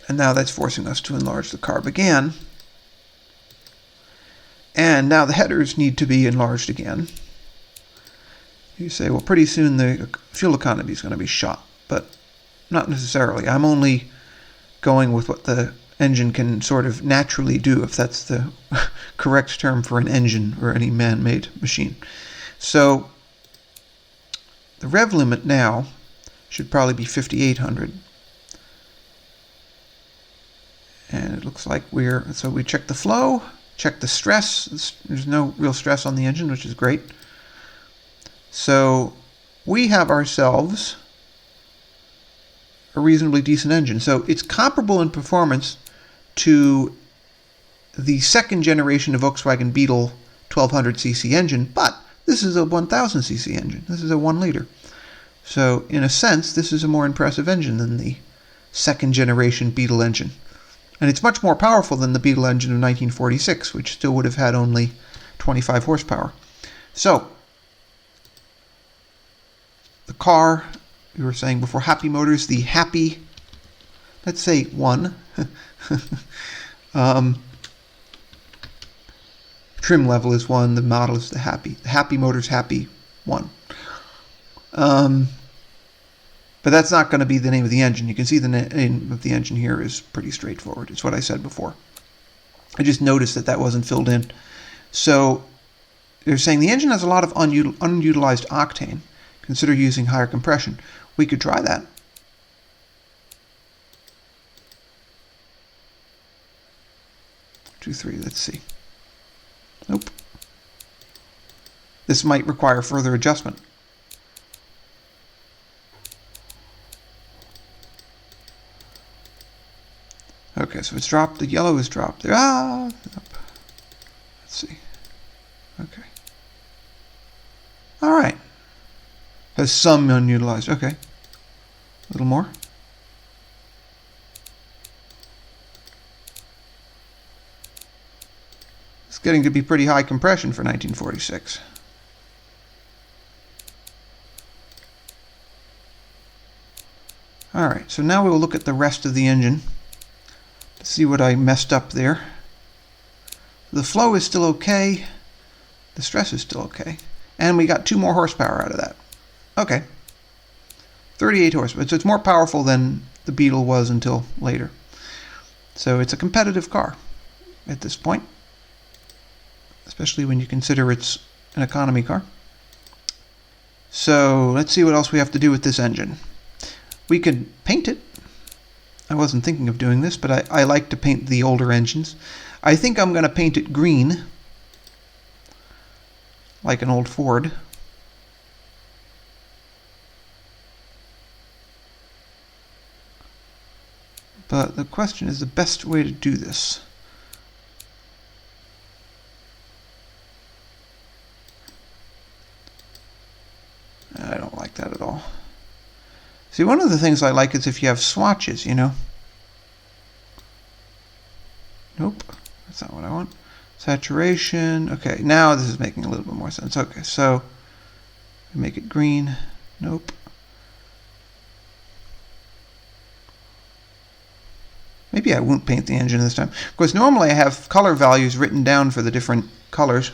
And now that's forcing us to enlarge the carb again. And now the headers need to be enlarged again. You say, well, pretty soon the fuel economy is going to be shot, but not necessarily. I'm only going with what the engine can sort of naturally do, if that's the correct term for an engine or any man-made machine. So the rev limit now should probably be 5,800. And it looks like so we check the flow, check the stress. There's no real stress on the engine, which is great. So we have ourselves a reasonably decent engine. So it's comparable in performance to the second generation of Volkswagen Beetle 1200cc engine, but this is a 1000cc engine. This is a 1 liter. So in a sense, this is a more impressive engine than the second generation Beetle engine. And it's much more powerful than the Beetle engine of 1946, which still would have had only 25 horsepower. So the car, we were saying before, Happy Motors, the Happy, let's say 1. Trim level is 1, the model is the Happy. Happy Motors Happy 1. But that's not going to be the name of the engine. You can see the name of the engine here is pretty straightforward. It's what I said before. I just noticed that wasn't filled in. So they're saying the engine has a lot of unutilized octane. Consider using higher compression. We could try that. Two, three, let's see. Nope. This might require further adjustment. Okay, so it's dropped. The yellow is dropped there. Let's see. Okay. All right. Has some unutilized. Okay. A little more. It's getting to be pretty high compression for 1946. All right, so now we will look at the rest of the engine to see what I messed up there. The flow is still okay. The stress is still okay. And we got 2 more horsepower out of that. Okay. 38 horsepower. So it's more powerful than the Beetle was until later. So it's a competitive car at this point, especially when you consider it's an economy car. So let's see what else we have to do with this engine. We could paint it. I wasn't thinking of doing this, but I like to paint the older engines. I think I'm going to paint it green, like an old Ford. But the question is the best way to do this. I don't like that at all. See, one of the things I like is if you have swatches, you know. Nope, that's not what I want. Saturation. Okay, now this is making a little bit more sense. Okay, so make it green. Nope. Maybe I won't paint the engine this time. Of course, normally I have color values written down for the different colors.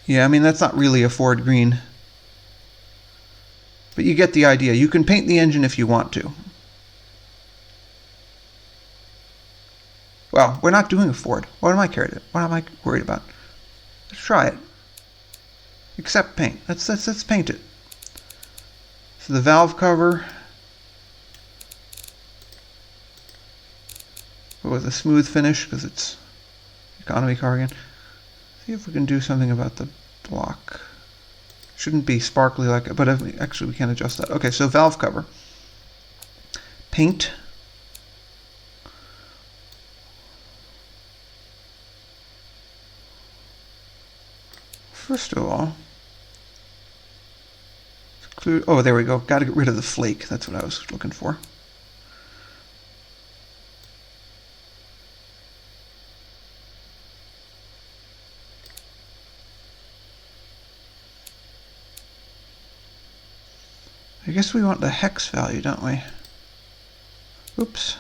Yeah, I mean, that's not really a Ford green. But you get the idea. You can paint the engine if you want to. Well, we're not doing a Ford. What am I worried about? Let's try it. Accept paint. Let's paint it. So the valve cover. With a smooth finish because it's economy car again. See if we can do something about the block. Shouldn't be sparkly like it, but actually we can adjust that. Okay, so valve cover. Paint. First of all, oh, there we go. Got to get rid of the flake. That's what I was looking for. I guess we want the hex value, don't we? Oops.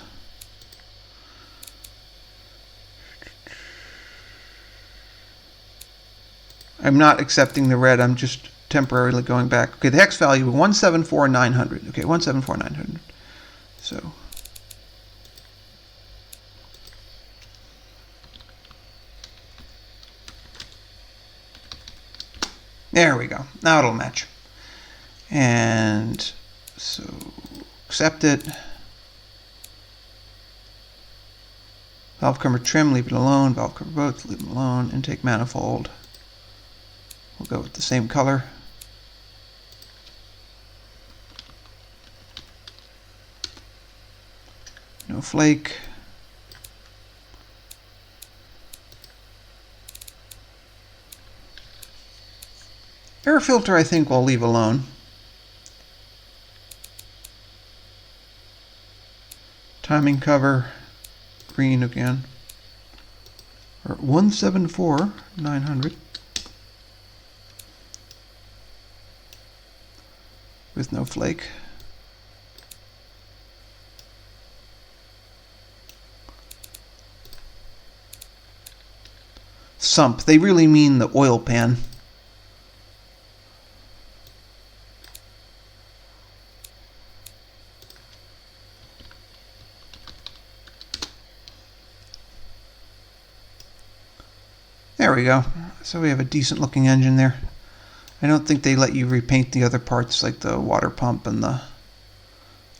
I'm not accepting the red, I'm just temporarily going back. Okay, the hex value 174900. Okay, 174900. So there we go. Now it'll match. And so accept it. Valve cover trim, leave it alone. Valve cover both, leave them alone. Intake manifold, we'll go with the same color. No flake. Air filter I think we'll leave alone. Timing cover, green again. Or 174900. With no flake. Sump, they really mean the oil pan. There we go. So we have a decent looking engine there. I don't think they let you repaint the other parts like the water pump and the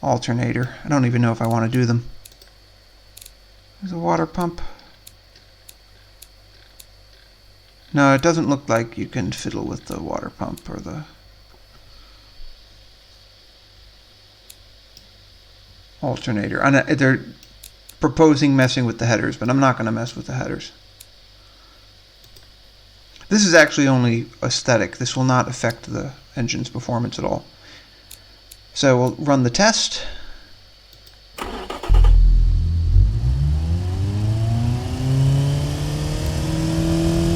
alternator. I don't even know if I want to do them. There's a water pump. No, it doesn't look like you can fiddle with the water pump or the alternator. And they're proposing messing with the headers, but I'm not going to mess with the headers. This is actually only aesthetic. This will not affect the engine's performance at all. So we'll run the test.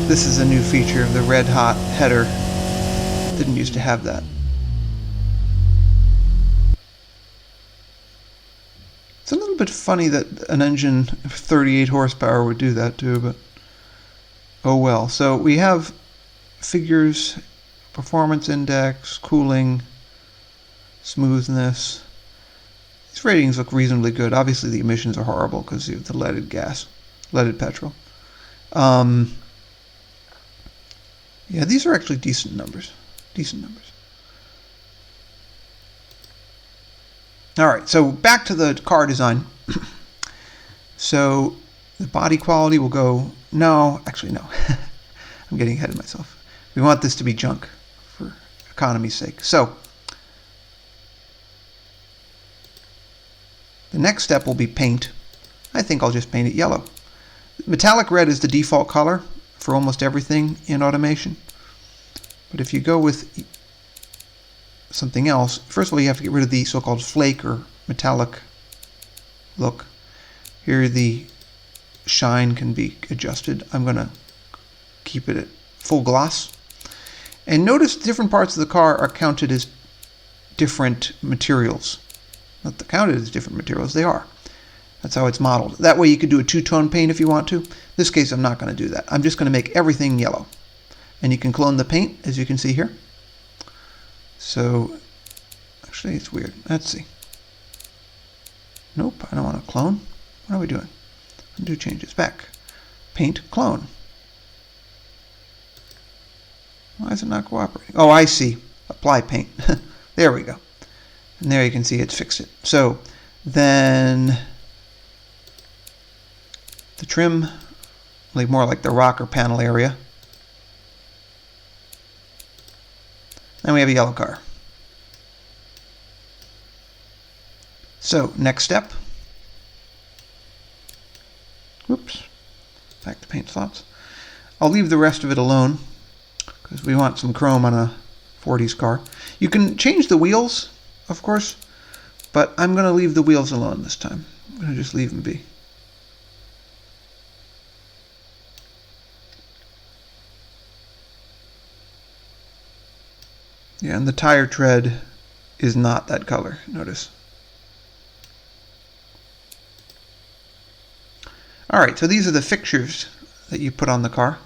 This is a new feature of the red hot header. Didn't used to have that. It's a little bit funny that an engine of 38 horsepower would do that too, but oh well. So we have figures, performance index, cooling, smoothness. These ratings look reasonably good. Obviously the emissions are horrible because of the leaded gas, leaded petrol. Yeah, these are actually decent numbers. Decent numbers. Alright, so back to the car design. So the body quality will go, no, actually no. I'm getting ahead of myself. We want this to be junk for economy's sake. So the next step will be paint. I think I'll just paint it yellow. Metallic red is the default color for almost everything in automation. But if you go with something else, first of all you have to get rid of the so-called flake or metallic look. Here the shine can be adjusted. I'm going to keep it at full gloss. And notice different parts of the car are counted as different materials. Not counted as different materials, they are. That's how it's modeled. That way you could do a two-tone paint if you want to. In this case, I'm not going to do that. I'm just going to make everything yellow. And you can clone the paint, as you can see here. So, actually, it's weird. Let's see. Nope, I don't want to clone. What are we doing? Undo changes. Back. Paint, clone. Why is it not cooperating? Oh, I see. Apply paint. There we go. And there you can see it's fixed it. So, then the trim, like more like the rocker panel area. Then we have a yellow car. So next step. Whoops. Back to paint slots. I'll leave the rest of it alone because we want some chrome on a 40s car. You can change the wheels, of course, but I'm going to leave the wheels alone this time. I'm going to just leave them be. Yeah, and the tire tread is not that color, notice. Alright, so these are the fixtures that you put on the car.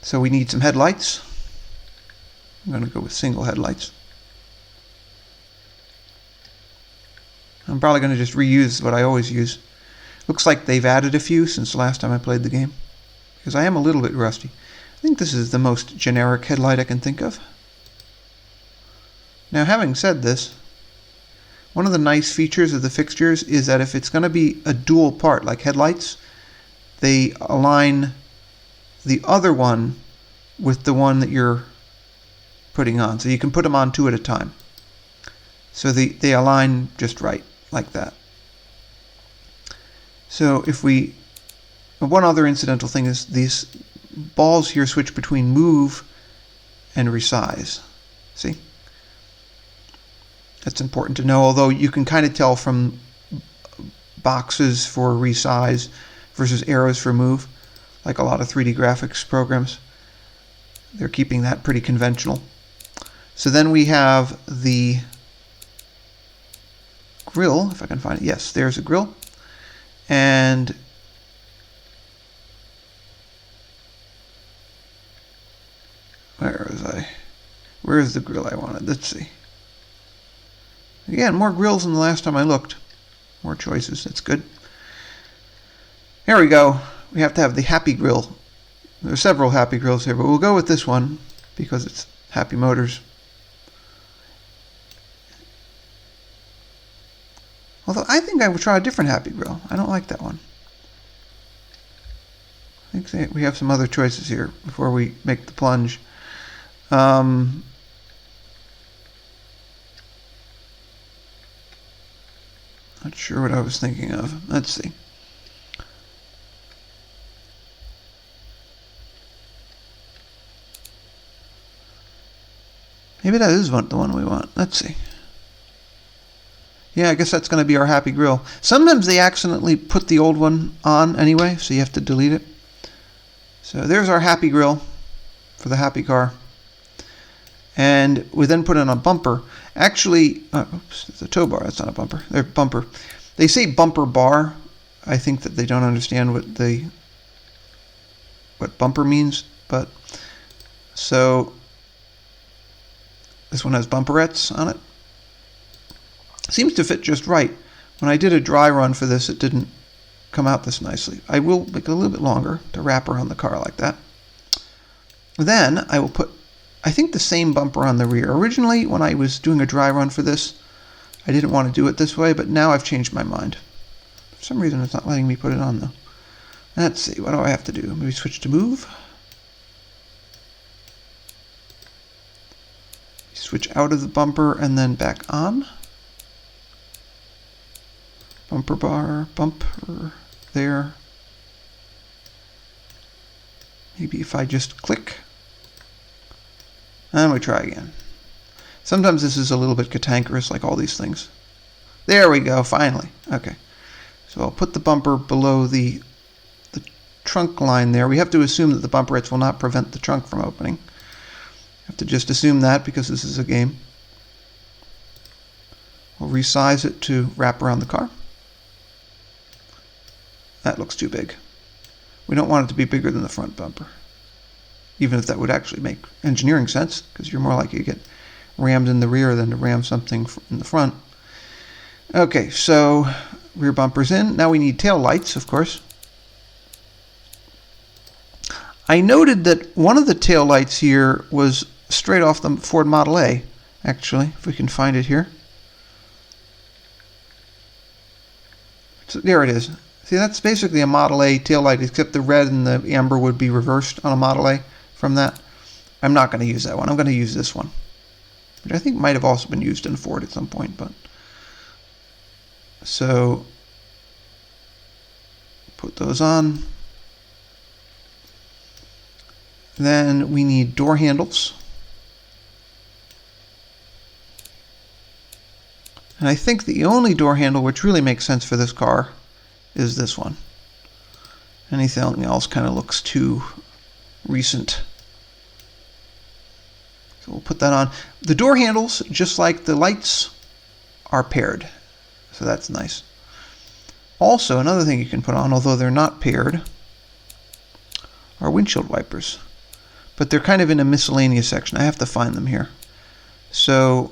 So we need some headlights. I'm going to go with single headlights. I'm probably going to just reuse what I always use. Looks like they've added a few since the last time I played the game, because I am a little bit rusty. I think this is the most generic headlight I can think of. Now, having said this, one of the nice features of the fixtures is that if it's going to be a dual part, like headlights, they align the other one with the one that you're putting on. So you can put them on two at a time. So they align just right, like that. So if we... One other incidental thing is these balls here switch between move and resize. See? That's important to know, although you can kind of tell from boxes for resize versus arrows for move, like a lot of 3D graphics programs. They're keeping that pretty conventional. So then we have the grill, if I can find it. Yes, there's a grill. And where was I? Where is the grill I wanted? Let's see. Again, more grills than the last time I looked. More choices. That's good. There we go. We have to have the Happy Grill. There are several Happy Grills here, but we'll go with this one because it's Happy Motors. Although I think I would try a different Happy Grill. I don't like that one. I think we have some other choices here before we make the plunge. Not sure what I was thinking of. Let's see. Maybe that is the one we want. Let's see. Yeah, I guess that's going to be our Happy Grill. Sometimes they accidentally put the old one on anyway, so you have to delete it. So there's our Happy Grill for the Happy car. And we then put in a bumper. Actually, oops, it's a tow bar. That's not a bumper. They're bumper. They say bumper bar. I think that they don't understand what bumper means. But so this one has bumperettes on it. Seems to fit just right. When I did a dry run for this, it didn't come out this nicely. I will make it a little bit longer to wrap around the car like that. Then I will put, I think, the same bumper on the rear. Originally, when I was doing a dry run for this, I didn't want to do it this way, but now I've changed my mind. For some reason, it's not letting me put it on, though. Let's see, what do I have to do? Maybe switch to move. Switch out of the bumper and then back on. Bumper bar, bumper there. Maybe if I just click. And we try again. Sometimes this is a little bit cantankerous, like all these things. There we go, finally. Okay. So I'll put the bumper below the trunk line there. We have to assume that the bumperettes will not prevent the trunk from opening. Have to just assume that because this is a game. We'll resize it to wrap around the car. That looks too big. We don't want it to be bigger than the front bumper, even if that would actually make engineering sense, because you're more likely to get rammed in the rear than to ram something in the front. Okay, so rear bumper's in. Now we need tail lights, of course. I noted that one of the tail lights here was straight off the Ford Model A, actually, if we can find it here. So there it is. See, that's basically a Model A taillight, except the red and the amber would be reversed on a Model A from that. I'm not going to use that one. I'm going to use this one, which I think might have also been used in Ford at some point. But so put those on. Then we need door handles. And I think the only door handle which really makes sense for this car is this one. Anything else kind of looks too recent. So we'll put that on. The door handles, just like the lights, are paired. So that's nice. Also, another thing you can put on, although they're not paired, are windshield wipers. but they're kind of in a miscellaneous section. I have to find them here. So,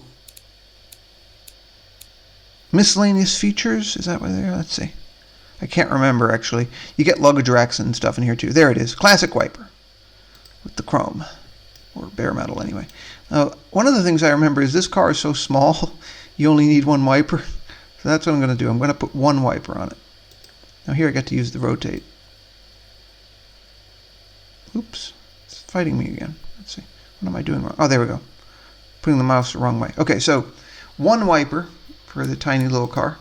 miscellaneous features, is that where they are? Let's see. I can't remember, actually. You get luggage racks and stuff in here, too. There it is. Classic wiper with the chrome, or bare metal, anyway. One of the things I remember is this car is so small, you only need one wiper. So that's what I'm going to do. I'm going to put one wiper on it. Now here I get to use the rotate. Oops. It's fighting me again. Let's see. What am I doing wrong? Oh, there we go. Putting the mouse the wrong way. Okay, so one wiper for the tiny little car.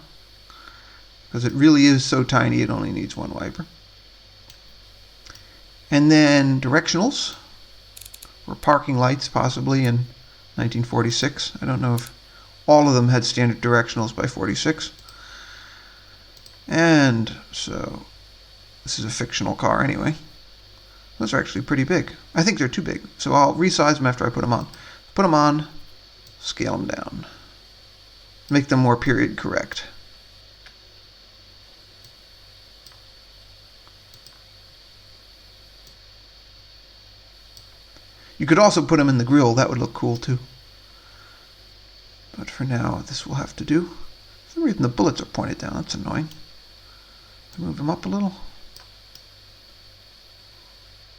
Because it really is so tiny, it only needs one wiper. And then directionals, or parking lights, possibly in 1946. I don't know if all of them had standard directionals by 46. And so, this is a fictional car anyway. Those are actually pretty big. I think they're too big, so I'll resize them after I put them on. Put them on, scale them down. Make them more period correct. You could also put them in the grill. That would look cool too. But for now, this will have to do. For some reason, the bullets are pointed down. That's annoying. Move them up a little.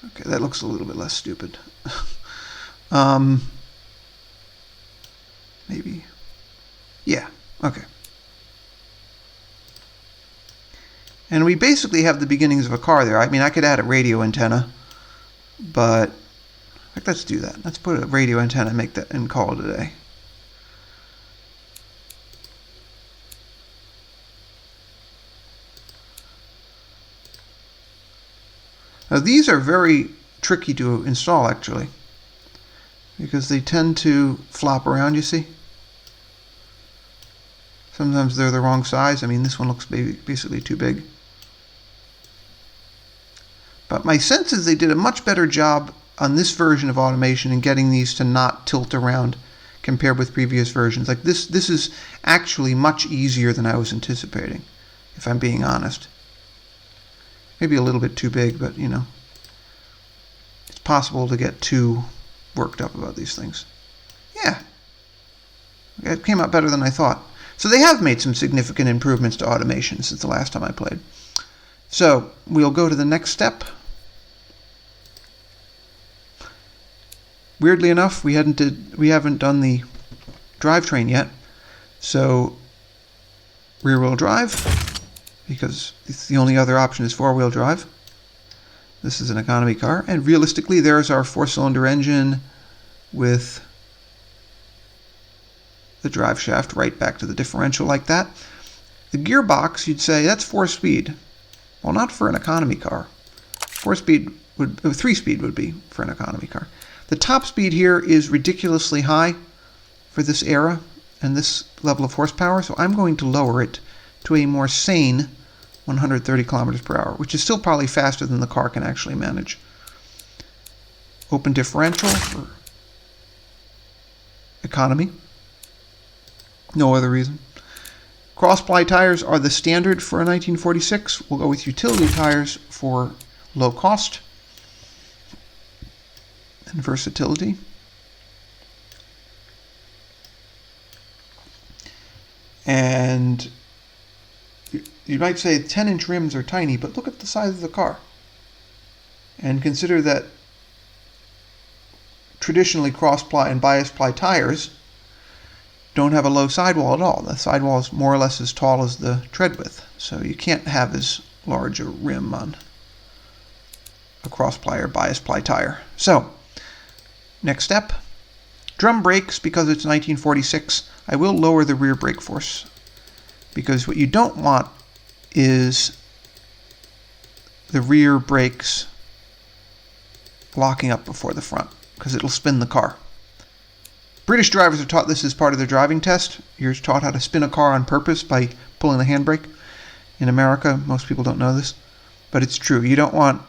Okay, that looks a little bit less stupid. Maybe. Yeah, okay. And we basically have the beginnings of a car there. I mean, I could add a radio antenna, but let's do that. Let's put a radio antenna and make that and call it a day. Now these are very tricky to install actually, because they tend to flop around, you see. Sometimes they're the wrong size. I mean, this one looks basically too big. But my sense is they did a much better job on this version of automation in getting these to not tilt around compared with previous versions. Like this is actually much easier than I was anticipating, if I'm being honest. Maybe a little bit too big, but you know, it's possible to get too worked up about these things. Yeah, it came out better than I thought. So they have made some significant improvements to automation since the last time I played. So we'll go to the next step. Weirdly enough, we haven't done the drivetrain yet. So rear-wheel drive, because it's the only other option is four-wheel drive. This is an economy car, and realistically, there's our four-cylinder engine with the drive shaft right back to the differential like that. The gearbox, you'd say that's 4-speed. Well, not for an economy car. 4-speed would, 3-speed would be for an economy car. The top speed here is ridiculously high for this era and this level of horsepower, so I'm going to lower it to a more sane 130 kilometers per hour, which is still probably faster than the car can actually manage. Open differential for economy. No other reason. Cross-ply tires are the standard for a 1946. We'll go with utility tires for low cost and versatility. And you might say 10-inch rims are tiny, but look at the size of the car. And consider that traditionally cross-ply and bias-ply tires don't have a low sidewall at all. The sidewall is more or less as tall as the tread width, so you can't have as large a rim on a cross-ply or bias-ply tire. So, next step, drum brakes. Because it's 1946, I will lower the rear brake force, because what you don't want is the rear brakes locking up before the front, because it'll spin the car. British drivers are taught this as part of their driving test. You're taught how to spin a car on purpose by pulling the handbrake. In America, most people don't know this, but it's true. You don't want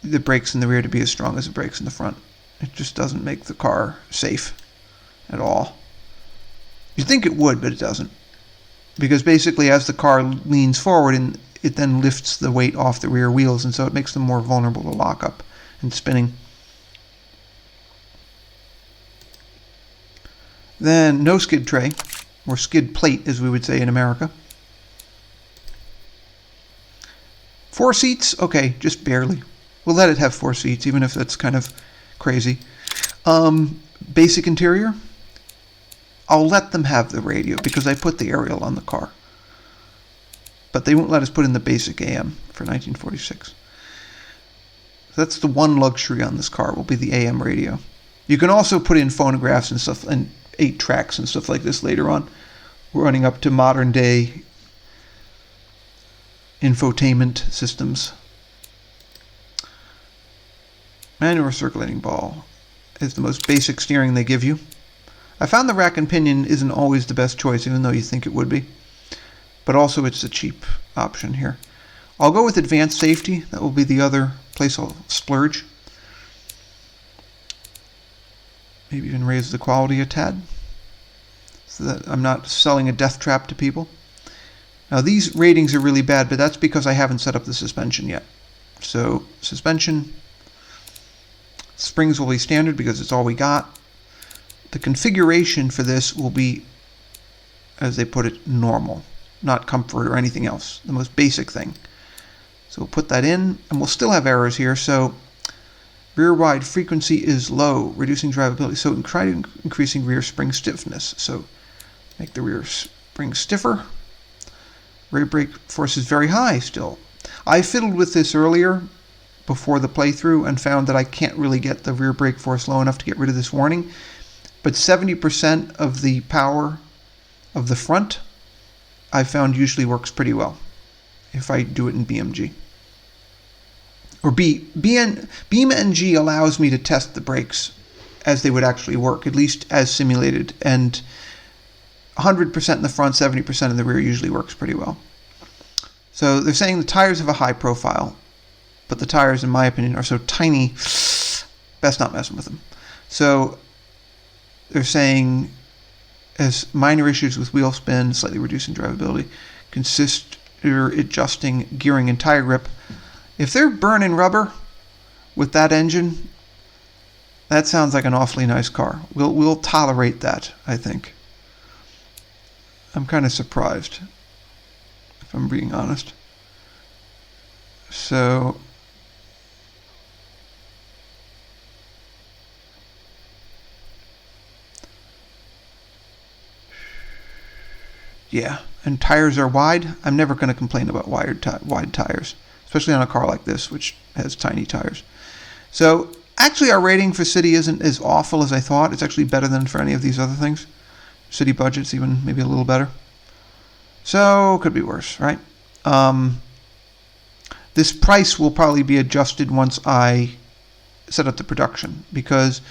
the brakes in the rear to be as strong as the brakes in the front. It just doesn't make the car safe at all. You'd think it would, but it doesn't. Because basically as the car leans forward, and it then lifts the weight off the rear wheels, and so it makes them more vulnerable to lock up and spinning. Then no skid tray, or skid plate as we would say in America. 4 seats, okay, just barely. We'll let it have 4 seats, even if that's kind of crazy. Basic interior, I'll let them have the radio because I put the aerial on the car. But they won't let us put in the basic AM for 1946. So that's the one luxury on this car, will be the AM radio. You can also put in phonographs and stuff, and 8 tracks and stuff like this later on, running up to modern day infotainment systems. Manual circulating ball is the most basic steering they give you. I found the rack and pinion isn't always the best choice, even though you think it would be. But also it's a cheap option here. I'll go with advanced safety. That will be the other place I'll splurge. Maybe even raise the quality a tad, so that I'm not selling a death trap to people. Now these ratings are really bad, but that's because I haven't set up the suspension yet. So suspension, springs will be standard because it's all we got. The configuration for this will be, as they put it, normal, not comfort or anything else, the most basic thing. So we'll put that in, and we'll still have errors here. So rear wide frequency is low, reducing drivability. So try increasing rear spring stiffness. So make the rear spring stiffer. Rear brake force is very high still. I fiddled with this earlier before the playthrough and found that I can't really get the rear brake force low enough to get rid of this warning. But 70% of the power of the front I found usually works pretty well if I do it in BeamNG. Or BeamNG allows me to test the brakes as they would actually work, at least as simulated, and 100% in the front, 70% in the rear usually works pretty well. So they're saying the tires have a high profile, but the tires, in my opinion, are so tiny, best not messing with them. So they're saying as minor issues with wheel spin, slightly reducing drivability, consider adjusting gearing and tire grip. If they're burning rubber with that engine, that sounds like an awfully nice car. We'll tolerate that, I think. I'm kind of surprised, if I'm being honest. So yeah, and tires are wide. I'm never going to complain about wide tires, especially on a car like this, which has tiny tires. So actually our rating for city isn't as awful as I thought. It's actually better than for any of these other things. City budget's even maybe a little better. So could be worse, right? This price will probably be adjusted once I set up the production, because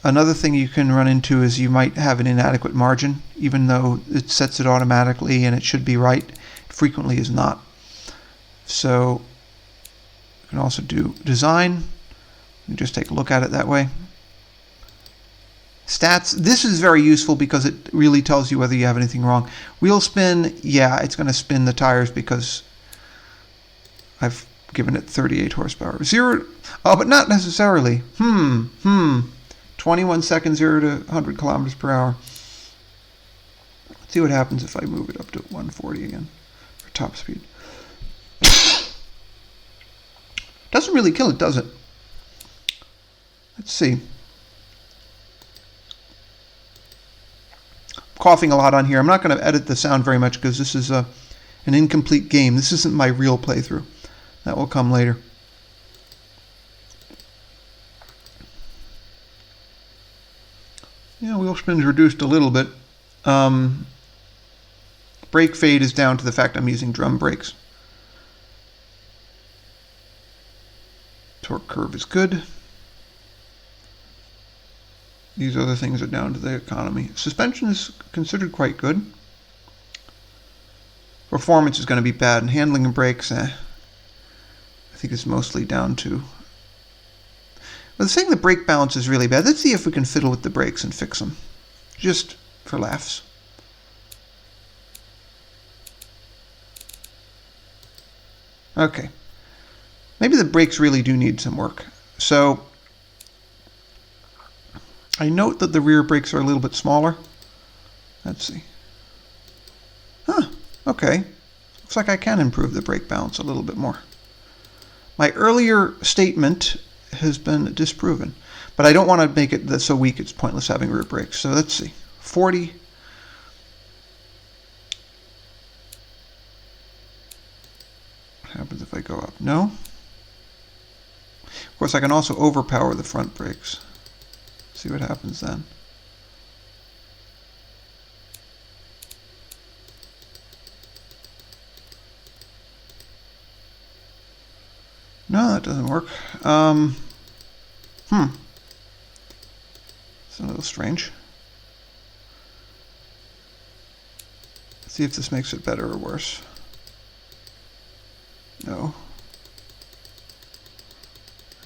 another thing you can run into is you might have an inadequate margin, even though it sets it automatically and it should be right. It frequently is not. So you can also do design. You can just take a look at it that way. Stats, this is very useful because it really tells you whether you have anything wrong. Wheel spin, yeah, it's going to spin the tires because I've given it 38 horsepower. But not necessarily. 21 seconds, 0 to 100 kilometers per hour. Let's see what happens if I move it up to 140 again for top speed. Doesn't really kill it, does it? Let's see. Coughing a lot on here. I'm not going to edit the sound very much because this is an incomplete game. This isn't my real playthrough. That will come later. Yeah, wheel spin's reduced a little bit. Brake fade is down to the fact I'm using drum brakes. Torque curve is good. These other things are down to the economy. Suspension is considered quite good. Performance is going to be bad, and handling and brakes, I think it's mostly down to... Well, they're saying the brake balance is really bad. Let's see if we can fiddle with the brakes and fix them, just for laughs. Okay. Maybe the brakes really do need some work. So I note that the rear brakes are a little bit smaller. Let's see. Huh, okay. Looks like I can improve the brake balance a little bit more. My earlier statement has been disproven, but I don't want to make it so weak it's pointless having rear brakes. So let's see. 40. What happens if I go up? No. Of course, I can also overpower the front brakes. See what happens then. No, that doesn't work. It's a little strange. Let's see if this makes it better or worse. No.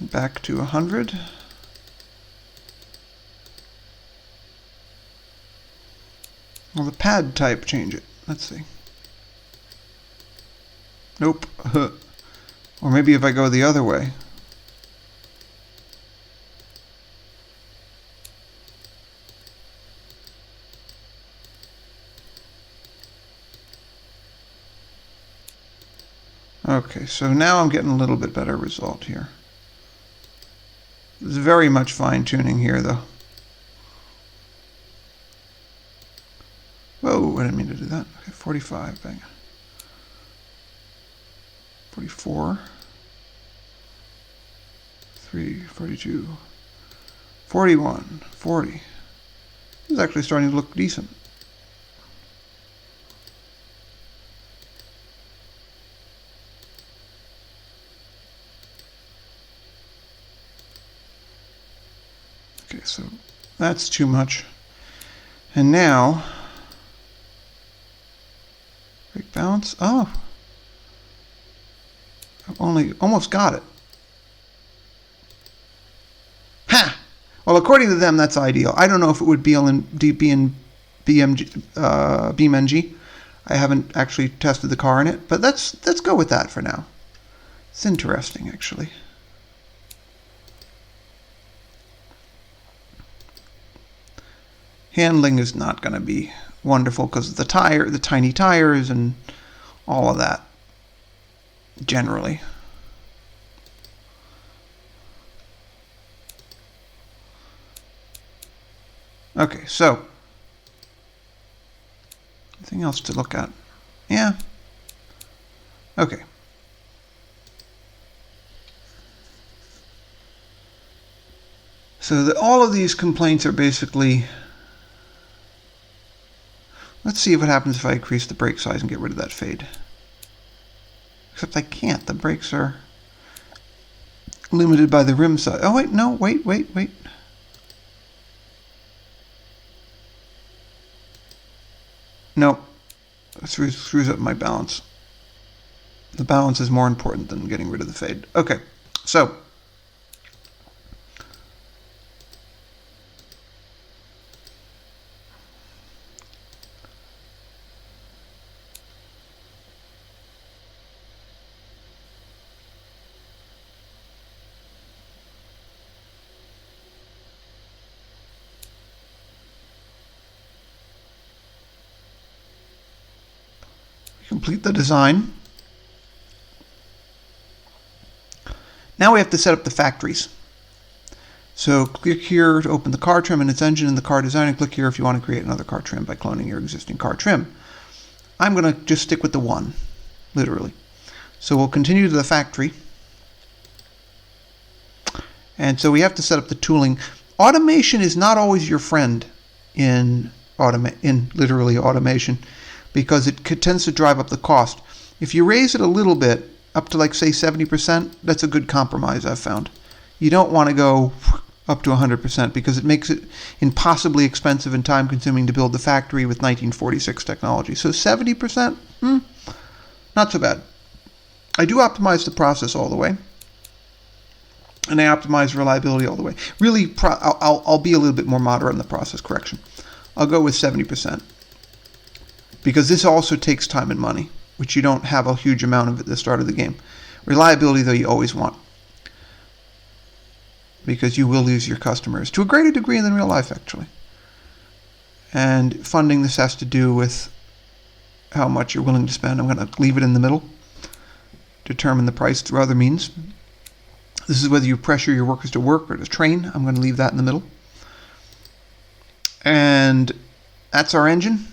Back to 100. Well, the pad type, change it. Let's see. Nope. Or maybe if I go the other way. Okay, so now I'm getting a little bit better result here. There's very much fine-tuning here, though. Whoa, I didn't mean to do that. Okay, 45, bang. 44. 42. 41. 40. This is actually starting to look decent. Okay, so that's too much. And now, brake balance. Oh, I've almost got it. Ha! Well, according to them, that's ideal. I don't know if it would be in BeamNG. I haven't actually tested the car in it, but let's go with that for now. It's interesting, actually. Handling is not going to be wonderful because of the tiny tires and all of that, generally. Okay, so anything else to look at? Yeah. Okay. So all of these complaints are basically. Let's see what happens if I increase the brake size and get rid of that fade. Except I can't. The brakes are limited by the rim size. Oh, wait, no, wait. No, it screws up my balance. The balance is more important than getting rid of the fade. Okay, so. Complete the design. Now we have to set up the factories. So click here to open the car trim and its engine in the car design, and click here if you want to create another car trim by cloning your existing car trim. I'm going to just stick with the one, literally. So we'll continue to the factory. And so we have to set up the tooling. Automation is not always your friend in literally automation, because it tends to drive up the cost. If you raise it a little bit, up to like say 70%, that's a good compromise I've found. You don't want to go up to 100% because it makes it impossibly expensive and time consuming to build the factory with 1946 technology. So 70%, not so bad. I do optimize the process all the way. And I optimize reliability all the way. Really, I'll be a little bit more moderate in the process correction. I'll go with 70%. Because this also takes time and money, which you don't have a huge amount of at the start of the game. Reliability, though, you always want. because you will lose your customers to a greater degree than real life, actually. And funding, this has to do with how much you're willing to spend. I'm going to leave it in the middle. Determine the price through other means. This is whether you pressure your workers to work or to train. I'm going to leave that in the middle. And that's our engine.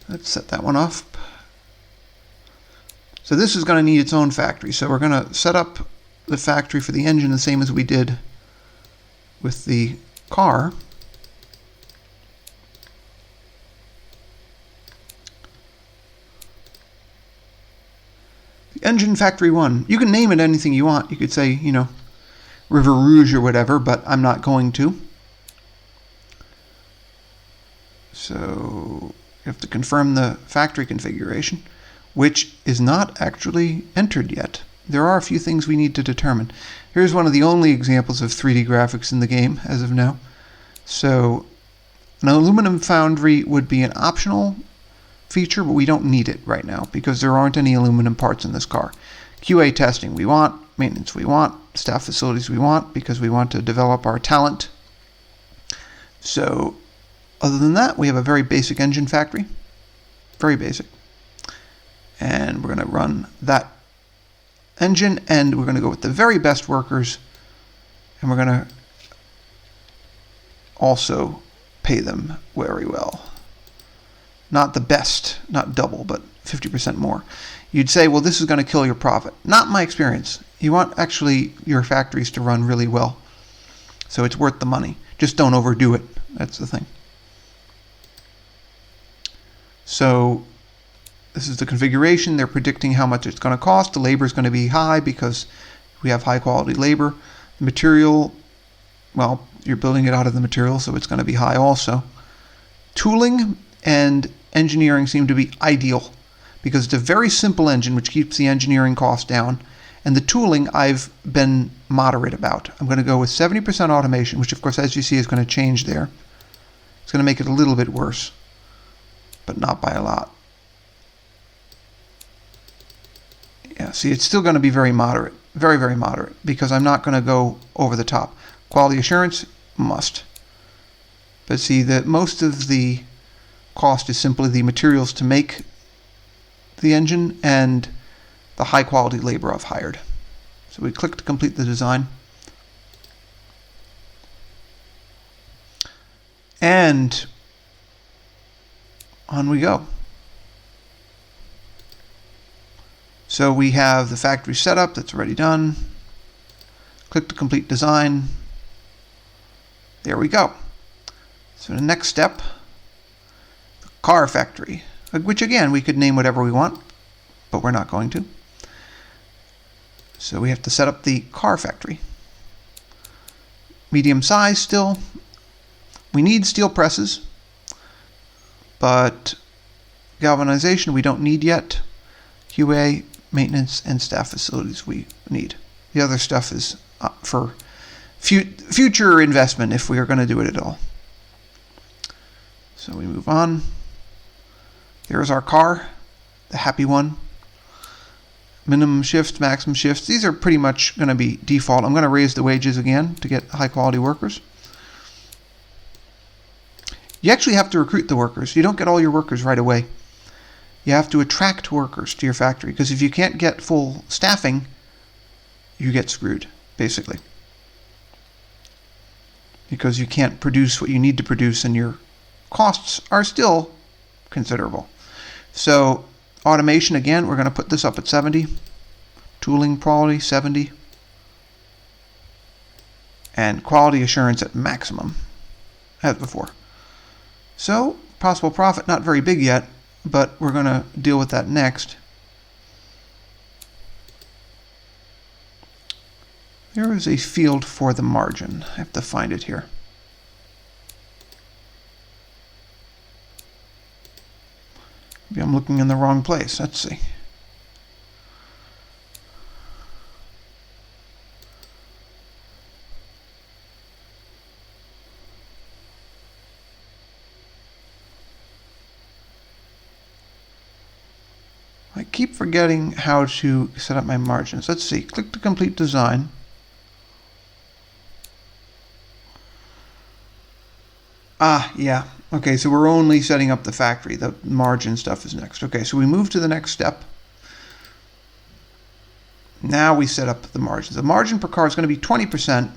Let's set that one off. So this is going to need its own factory. So we're going to set up the factory for the engine the same as we did with the car. The engine factory 1. You can name it anything you want. You could say, you know, River Rouge or whatever, but I'm not going to. So you have to confirm the factory configuration, which is not actually entered yet. There are a few things we need to determine. Here's one of the only examples of 3D graphics in the game as of now. So an aluminum foundry would be an optional feature, but we don't need it right now because there aren't any aluminum parts in this car. QA testing we want, maintenance we want, staff facilities we want because we want to develop our talent. So other than that, we have a very basic engine factory. Very basic. And we're going to run that engine, and we're going to go with the very best workers, and we're going to also pay them very well. Not the best, not double, but 50% more. You'd say, well, this is going to kill your profit. Not my experience. You want actually your factories to run really well. So it's worth the money. Just don't overdo it. That's the thing. So this is the configuration. They're predicting how much it's going to cost. The labor is going to be high because we have high quality labor. The material, well, you're building it out of the material, so it's going to be high also. Tooling and engineering seem to be ideal because it's a very simple engine which keeps the engineering cost down. And the tooling I've been moderate about. I'm going to go with 70% automation, which of course, as you see, is going to change there. It's going to make it a little bit worse, but not by a lot. Yeah, see, it's still going to be very moderate, very, very moderate, because I'm not going to go over the top. Quality assurance, must. But see, that most of the cost is simply the materials to make the engine and the high quality labor I've hired. So we click to complete the design. And on we go. So we have the factory setup that's already done. Click to complete design. There we go. So the next step, the car factory, which again, we could name whatever we want, but we're not going to. So we have to set up the car factory. Medium size still. We need steel presses, but galvanization we don't need yet. QA, maintenance, and staff facilities we need. The other stuff is for future investment if we are going to do it at all. So we move on. Here's our car, the happy one. Minimum shifts, maximum shifts. These are pretty much going to be default. I'm going to raise the wages again to get high quality workers. You actually have to recruit the workers. You don't get all your workers right away. You have to attract workers to your factory, because if you can't get full staffing, you get screwed, basically. Because you can't produce what you need to produce, and your costs are still considerable. So automation, again, we're going to put this up at 70. Tooling quality, 70. And quality assurance at maximum, as before. So possible profit, not very big yet, but we're going to deal with that next. There is a field for the margin. I have to find it here. Maybe I'm looking in the wrong place. Let's see. I keep forgetting how to set up my margins. Let's see. Click to complete design. Ah, yeah. Okay, so we're only setting up the factory. The margin stuff is next. Okay, so we move to the next step. Now we set up the margins. The margin per car is going to be 20%,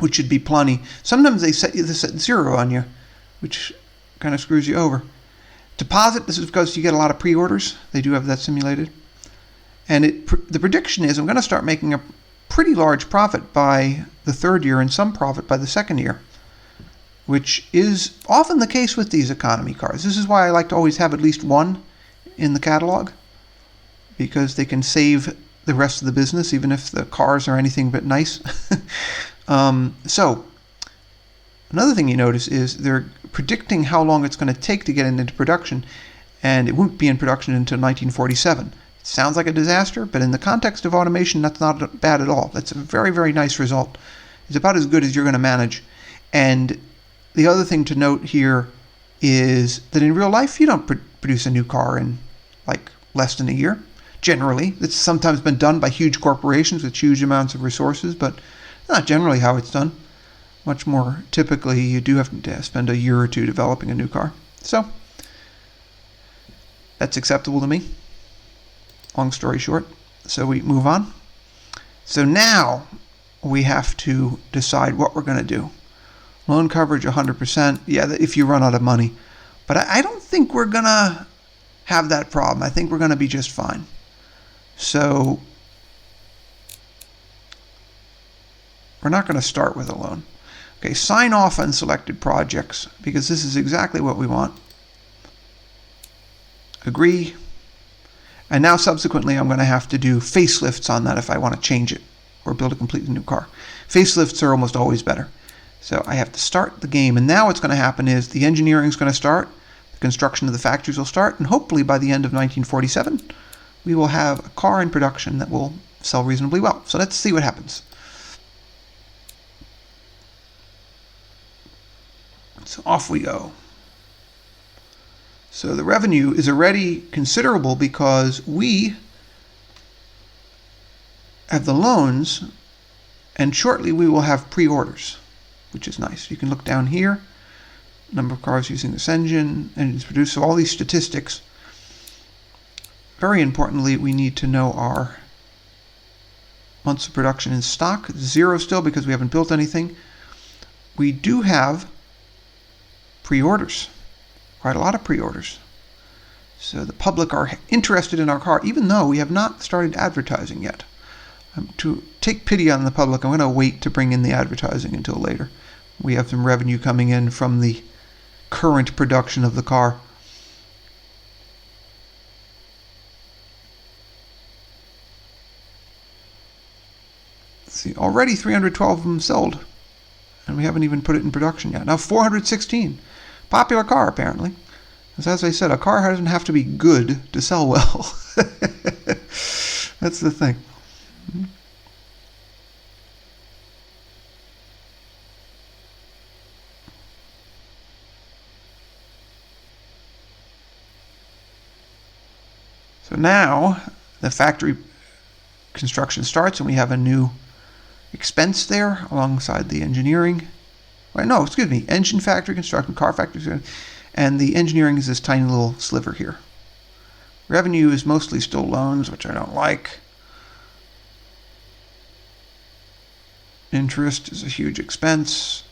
which should be plenty. Sometimes they set this at 0 on you, which kind of screws you over. Deposit, this is because you get a lot of pre-orders. They do have that simulated. And the prediction is I'm going to start making a pretty large profit by the third year and some profit by the second year, which is often the case with these economy cars. This is why I like to always have at least one in the catalog, because they can save the rest of the business, even if the cars are anything but nice. So another thing you notice is they're predicting how long it's going to take to get it into production, and it won't be in production until 1947. It sounds like a disaster, but in the context of automation, that's not bad at all. That's a very, very nice result. It's about as good as you're going to manage. And the other thing to note here is that in real life, you don't produce a new car in like less than a year. Generally, it's sometimes been done by huge corporations with huge amounts of resources, but not generally how it's done. Much more typically, you do have to spend a year or two developing a new car. So that's acceptable to me. Long story short. So we move on. So now we have to decide what we're going to do. Loan coverage 100%. Yeah, if you run out of money. But I don't think we're going to have that problem. I think we're going to be just fine. So we're not going to start with a loan. Okay, sign off on selected projects, because this is exactly what we want. Agree. And now subsequently I'm going to have to do facelifts on that if I want to change it or build a completely new car. Facelifts are almost always better. So I have to start the game, and now what's going to happen is the engineering is going to start, the construction of the factories will start, and hopefully by the end of 1947 we will have a car in production that will sell reasonably well. So let's see what happens. So off we go. So the revenue is already considerable because we have the loans, and shortly we will have pre-orders, which is nice. You can look down here, number of cars using this engine, and it's produced. So all these statistics. Very importantly, we need to know our months of production in stock. 0 still because we haven't built anything. We do have pre-orders. Quite a lot of pre-orders. So the public are interested in our car, even though we have not started advertising yet. To take pity on the public, I'm going to wait to bring in the advertising until later. We have some revenue coming in from the current production of the car. Let's see, already 312 of them sold, and we haven't even put it in production yet. Now 416. Popular car, apparently. As I said, a car doesn't have to be good to sell well. That's the thing. So now the factory construction starts, and we have a new expense there alongside the engineering. Wait, no, excuse me. Engine factory construction, car factory, and the engineering is this tiny little sliver here. Revenue is mostly still loans, which I don't like. Interest is a huge expense.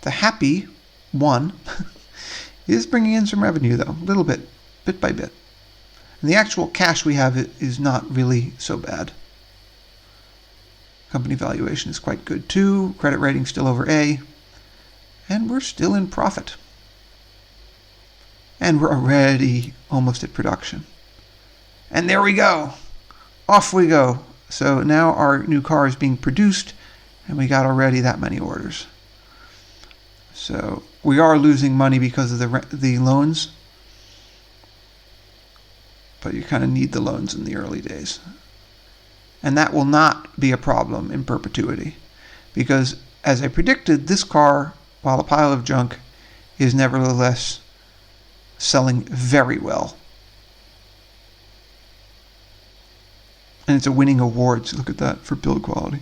The happy one is bringing in some revenue, though, a little bit by bit. And the actual cash we have is not really so bad. Company valuation is quite good, too. Credit rating still over A. And we're still in profit. And we're already almost at production. And there we go. Off we go. So now our new car is being produced, and we got already that many orders. So we are losing money because of the loans, but you kind of need the loans in the early days. And that will not be a problem in perpetuity, because as I predicted, this car, while a pile of junk, is nevertheless selling very well. And it's winning awards. Look at that for build quality.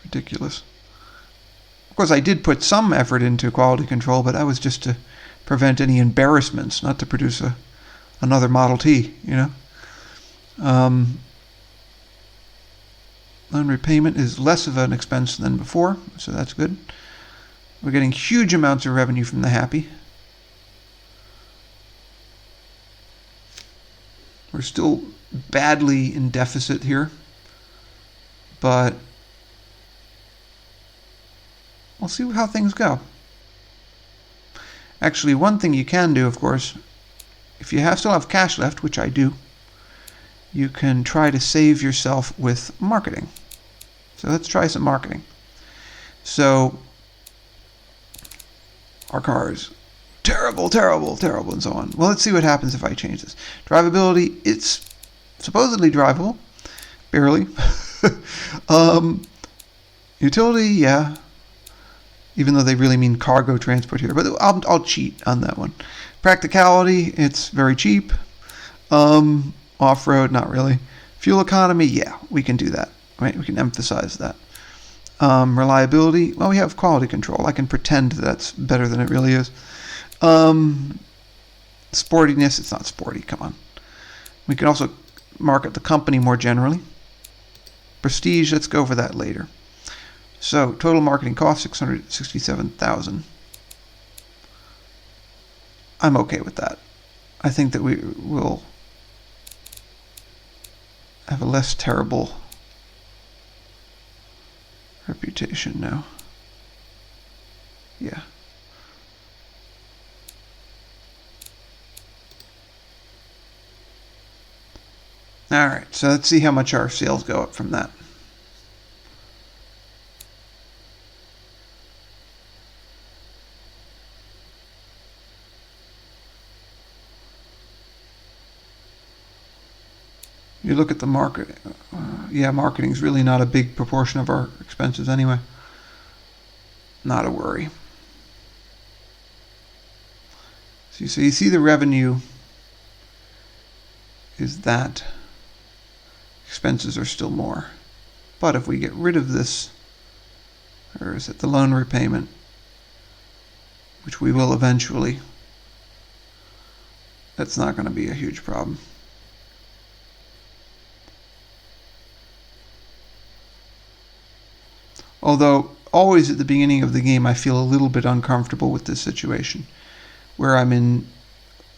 Ridiculous. Of course, I did put some effort into quality control, but that was just to prevent any embarrassments, not to produce another Model T, Loan repayment is less of an expense than before, so that's good. We're getting huge amounts of revenue from the Happy. We're still badly in deficit here, but we'll see how things go. Actually, one thing you can do, of course, if you still have cash left, which I do, you can try to save yourself with marketing. So let's try some marketing. So our cars, terrible, terrible, terrible, and so on. Well, let's see what happens if I change this. Drivability, it's supposedly drivable, barely. Utility, yeah, even though they really mean cargo transport here, but I'll cheat on that one. Practicality, it's very cheap. Off-road, not really. Fuel economy, yeah, we can do that, right? We can emphasize that. Reliability, well, we have quality control. I can pretend that's better than it really is. Sportiness, it's not sporty, come on. We can also market the company more generally. Prestige, let's go over that later. So, total marketing cost, $667,000. I'm okay with that. I think that we will have a less terrible reputation now. Yeah. Alright, so let's see how much our sales go up from that. You look at the market, yeah, marketing is really not a big proportion of our expenses anyway. Not a worry. So you see the revenue is that. Expenses are still more. But if we get rid of this, or is it the loan repayment, which we will eventually, that's not going to be a huge problem. Although, always at the beginning of the game, I feel a little bit uncomfortable with this situation, where I'm in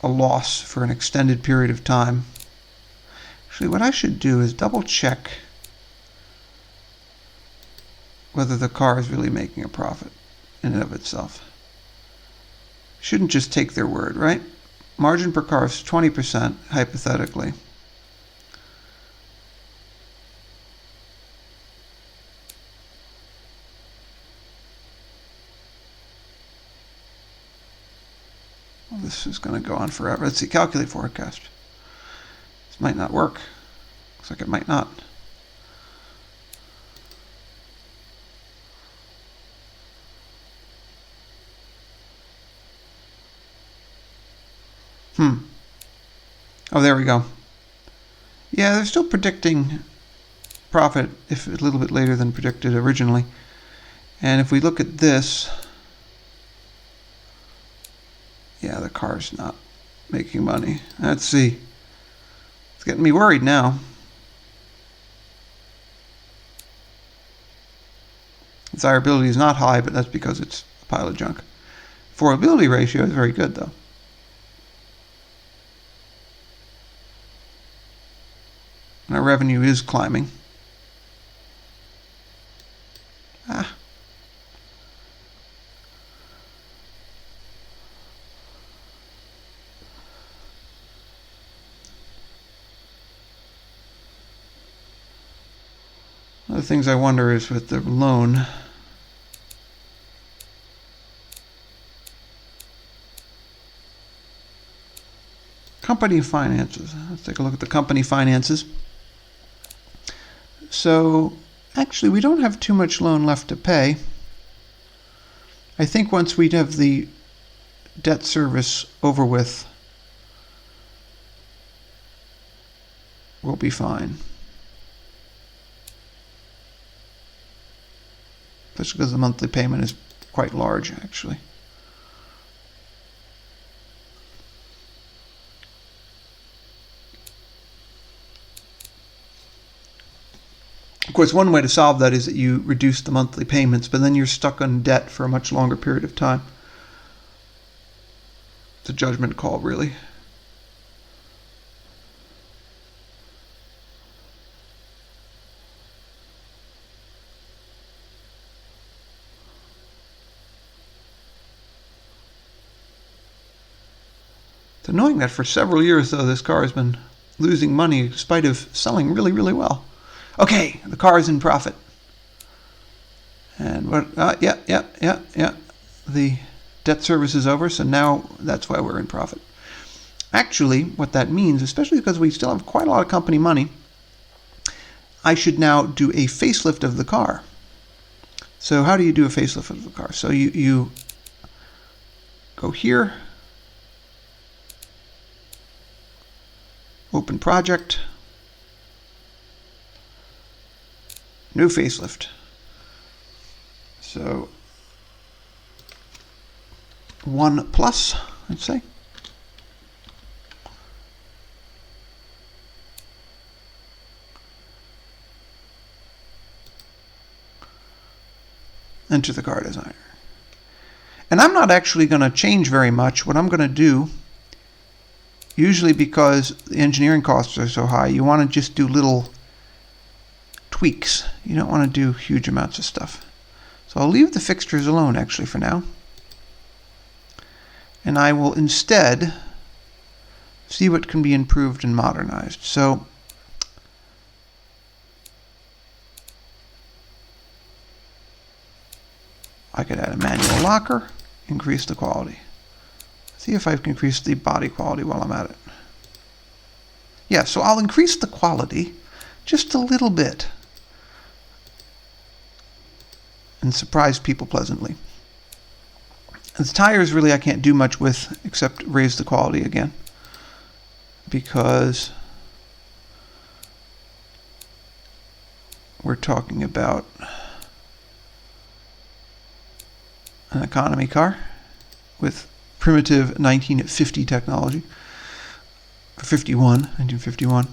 a loss for an extended period of time. Actually, what I should do is double check whether the car is really making a profit in and of itself. Shouldn't just take their word, right? Margin per car is 20%, hypothetically. Well, this is going to go on forever. Let's see, calculate forecast. This might not work. Looks like it might not. Oh, there we go. Yeah, they're still predicting profit, if a little bit later than predicted originally. And if we look at this, yeah, the car's not making money. Let's see. It's getting me worried now. Desirability is not high, but that's because it's a pile of junk. Affordability ratio is very good, though. And our revenue is climbing. One of the things I wonder is with the loan. Company finances. Let's take a look at the company finances. So, actually, we don't have too much loan left to pay. I think once we have the debt service over with, we'll be fine. especially because the monthly payment is quite large, actually. Of course, one way to solve that is that you reduce the monthly payments, but then you're stuck on debt for a much longer period of time. It's a judgment call, really. It's annoying that for several years, though, this car has been losing money in spite of selling really, really well. Okay, the car is in profit. And what? Yeah. The debt service is over, so now that's why we're in profit. Actually, what that means, especially because we still have quite a lot of company money, I should now do a facelift of the car. So how do you do a facelift of the car? So you go here, open project, new facelift. So 1+, I'd say. Enter the car designer. And I'm not actually going to change very much. What I'm going to do, usually because the engineering costs are so high, you want to just do little tweaks. You don't want to do huge amounts of stuff. So I'll leave the fixtures alone actually for now. And I will instead see what can be improved and modernized. So I could add a manual locker, increase the quality. See if I can increase the body quality while I'm at it. Yeah, so I'll increase the quality just a little bit and surprise people pleasantly. And the tires really I can't do much with except raise the quality again, because we're talking about an economy car with primitive 1950 technology, 1951.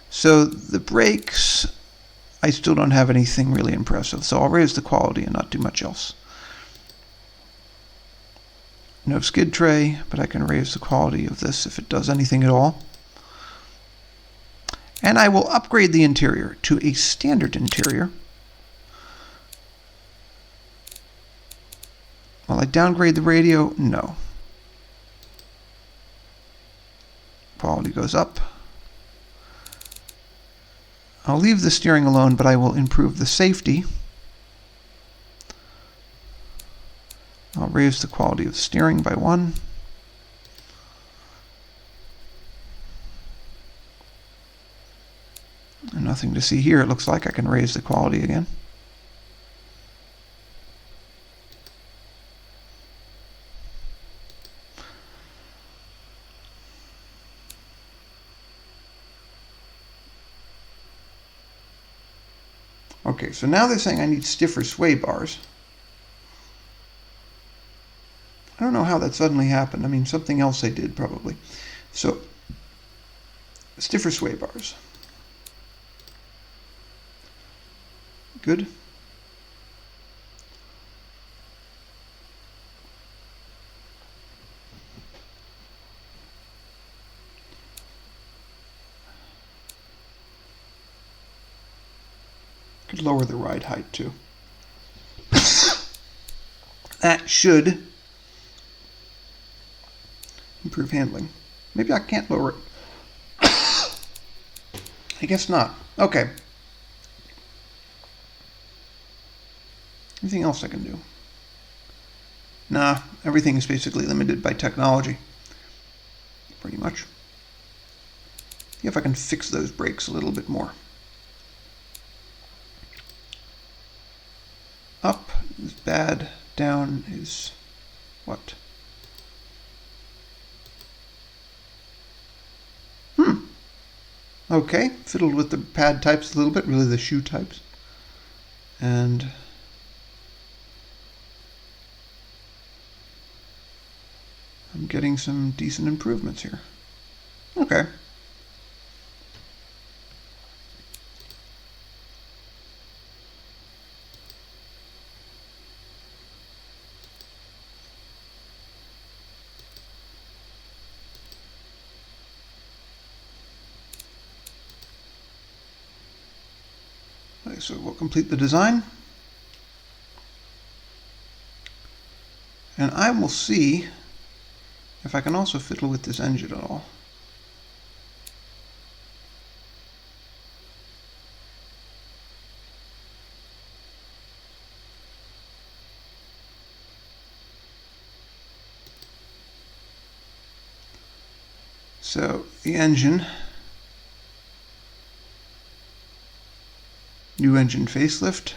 So the brakes, I still don't have anything really impressive, so I'll raise the quality and not do much else. No skid tray, but I can raise the quality of this if it does anything at all. And I will upgrade the interior to a standard interior. Will I downgrade the radio? No. Quality goes up. I'll leave the steering alone, but I will improve the safety. I'll raise the quality of the steering by 1. And nothing to see here. It looks like I can raise the quality again. Okay, so now they're saying I need stiffer sway bars. I don't know how that suddenly happened. I mean, something else they did probably. So, stiffer sway bars. Good. Could lower the ride height too. That should improve handling. Maybe I can't lower it. I guess not. Okay. Anything else I can do? Nah, everything is basically limited by technology. Pretty much. See if I can fix those brakes a little bit more. Up is bad, down is what? Okay, fiddled with the pad types a little bit, really the shoe types. And I'm getting some decent improvements here. Okay. Okay, so we'll complete the design. And I will see if I can also fiddle with this engine at all. So the engine, new engine facelift.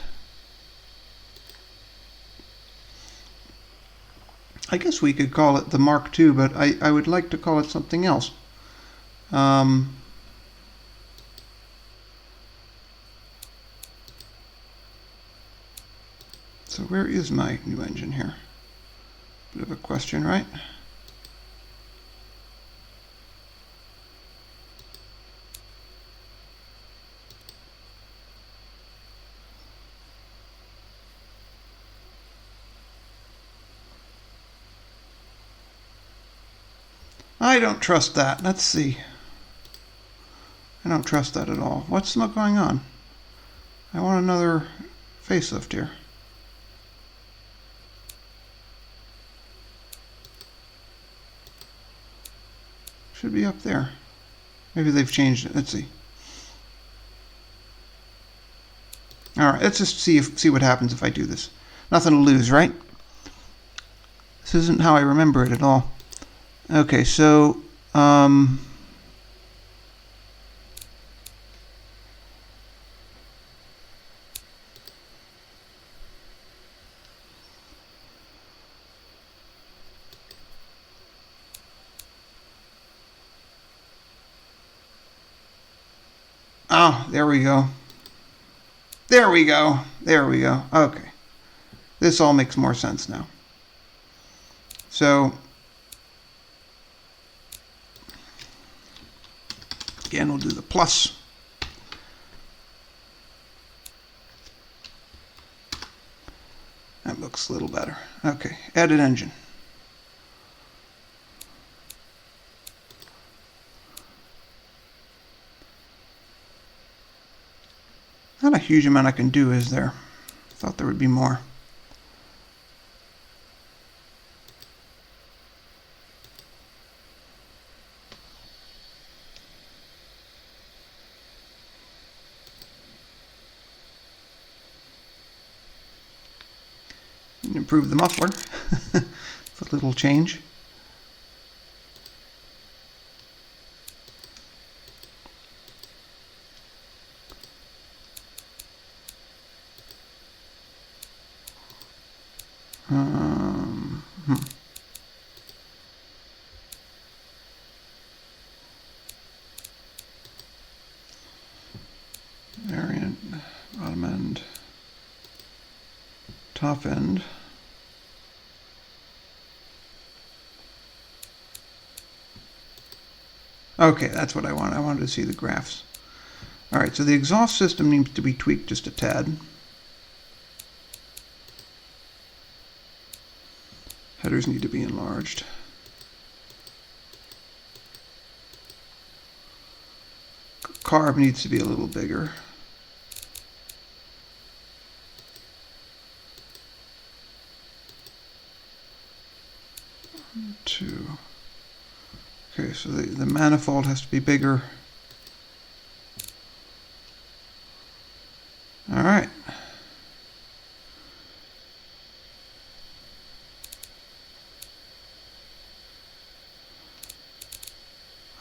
I guess we could call it the Mark II, but I would like to call it something else. So where is my new engine here? Bit of a question, right? I don't trust that. Let's see. I don't trust that at all. What's going on? I want another facelift here. Should be up there. Maybe they've changed it. Let's see. All right, let's just see what happens if I do this. Nothing to lose, right? This isn't how I remember it at all. Okay, so oh, there we go. There we go. There we go. Okay. This all makes more sense now. So, again, we'll do the plus. That looks a little better. Okay, edit engine. Not a huge amount I can do, is there? Thought there would be more. Improve the muffler. It's a little change. Variant, bottom end, top end. Okay, that's what I want. I wanted to see the graphs. All right, so the exhaust system needs to be tweaked just a tad. Headers need to be enlarged. Carb needs to be a little bigger. Two. Okay, so the manifold has to be bigger. All right.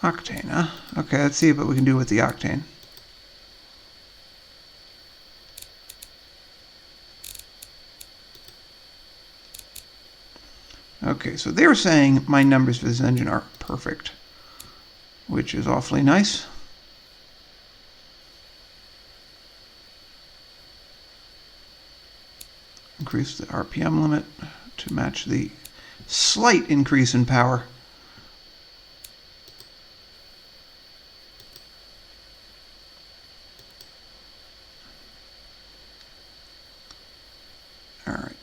Octane, huh? Okay, let's see what we can do with the octane. Okay, so they're saying my numbers for this engine are perfect, which is awfully nice. Increase the RPM limit to match the slight increase in power. All right.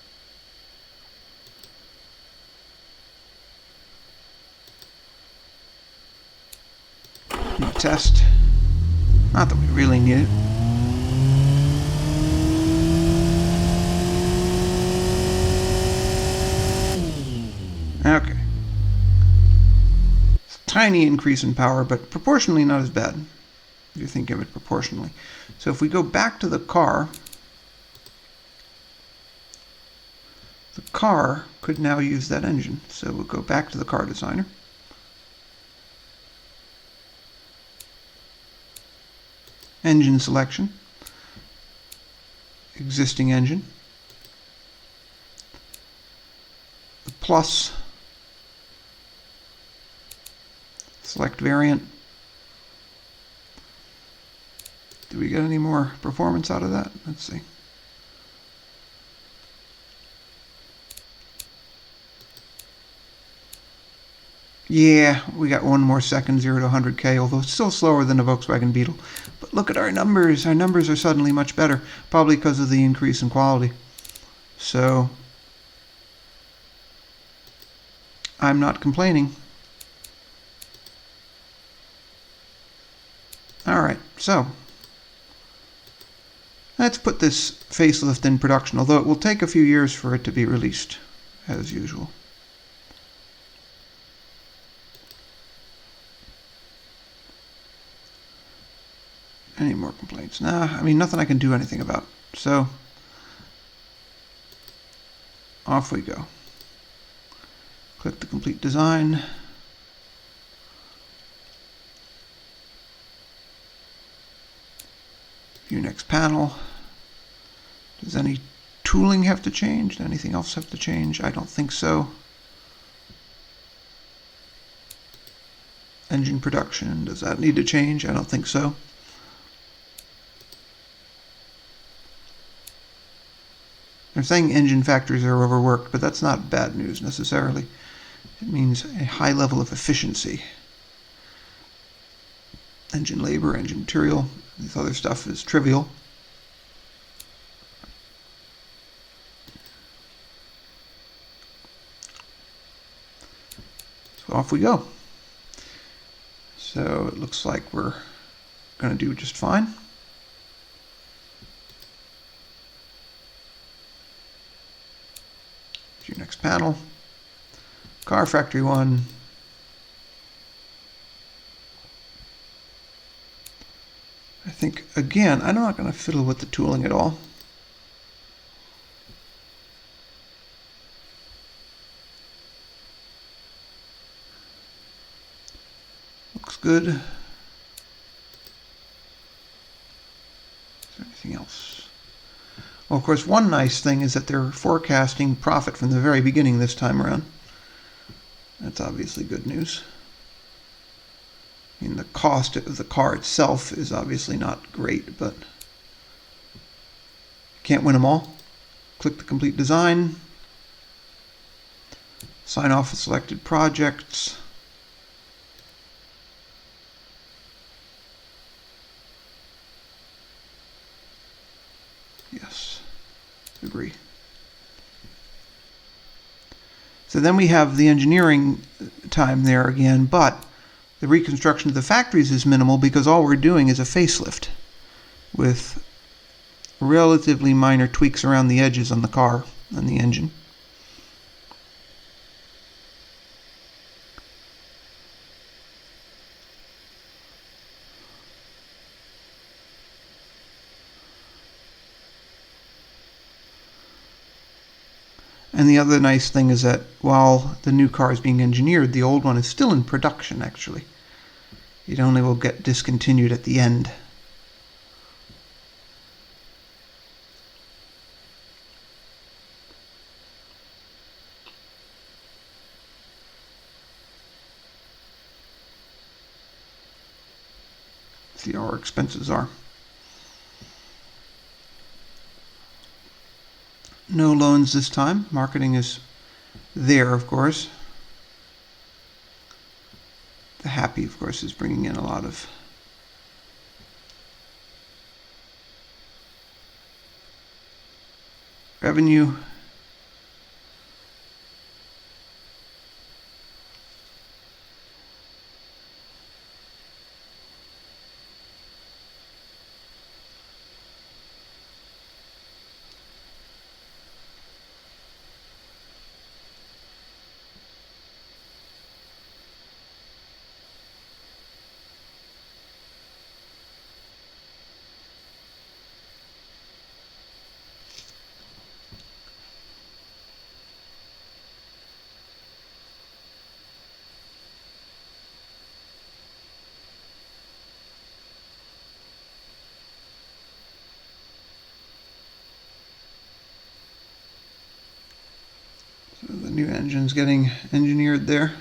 Test. Not that we really need it. Okay. It's a tiny increase in power, but proportionally not as bad, if you think of it proportionally. So if we go back to the car could now use that engine. So we'll go back to the car designer. Engine selection. Existing engine. The plus. Select variant. Do we get any more performance out of that? Let's see. Yeah, we got 1 more second, 0 to 100K, although it's still slower than a Volkswagen Beetle. But look at our numbers. Our numbers are suddenly much better, probably because of the increase in quality. So, I'm not complaining. Alright, so let's put this facelift in production, although it will take a few years for it to be released, as usual. Any more complaints? Nah, I mean, nothing I can do anything about. So, off we go. Click the complete design. View next panel. Does any tooling have to change? Does anything else have to change? I don't think so. Engine production, does that need to change? I don't think so. They're saying engine factories are overworked, but that's not bad news necessarily. It means a high level of efficiency. Engine labor, engine material, this other stuff is trivial. So off we go. So it looks like we're going to do just fine. View next panel. Car factory 1. I think, again, I'm not going to fiddle with the tooling at all. Looks good. Is there anything else? Well, of course, one nice thing is that they're forecasting profit from the very beginning this time around. That's obviously good news. I mean, the cost of the car itself is obviously not great, but can't win them all. Click the complete design. Sign off with selected projects. Yes, agree. So then we have the engineering time there again, but the reconstruction of the factories is minimal because all we're doing is a facelift with relatively minor tweaks around the edges on the car and the engine. And the other nice thing is that while the new car is being engineered, the old one is still in production, actually. It only will get discontinued at the end. See how our expenses are. No loans this time. Marketing is there, of course. The Happy, of course, is bringing in a lot of revenue. So the new engine's getting engineered there.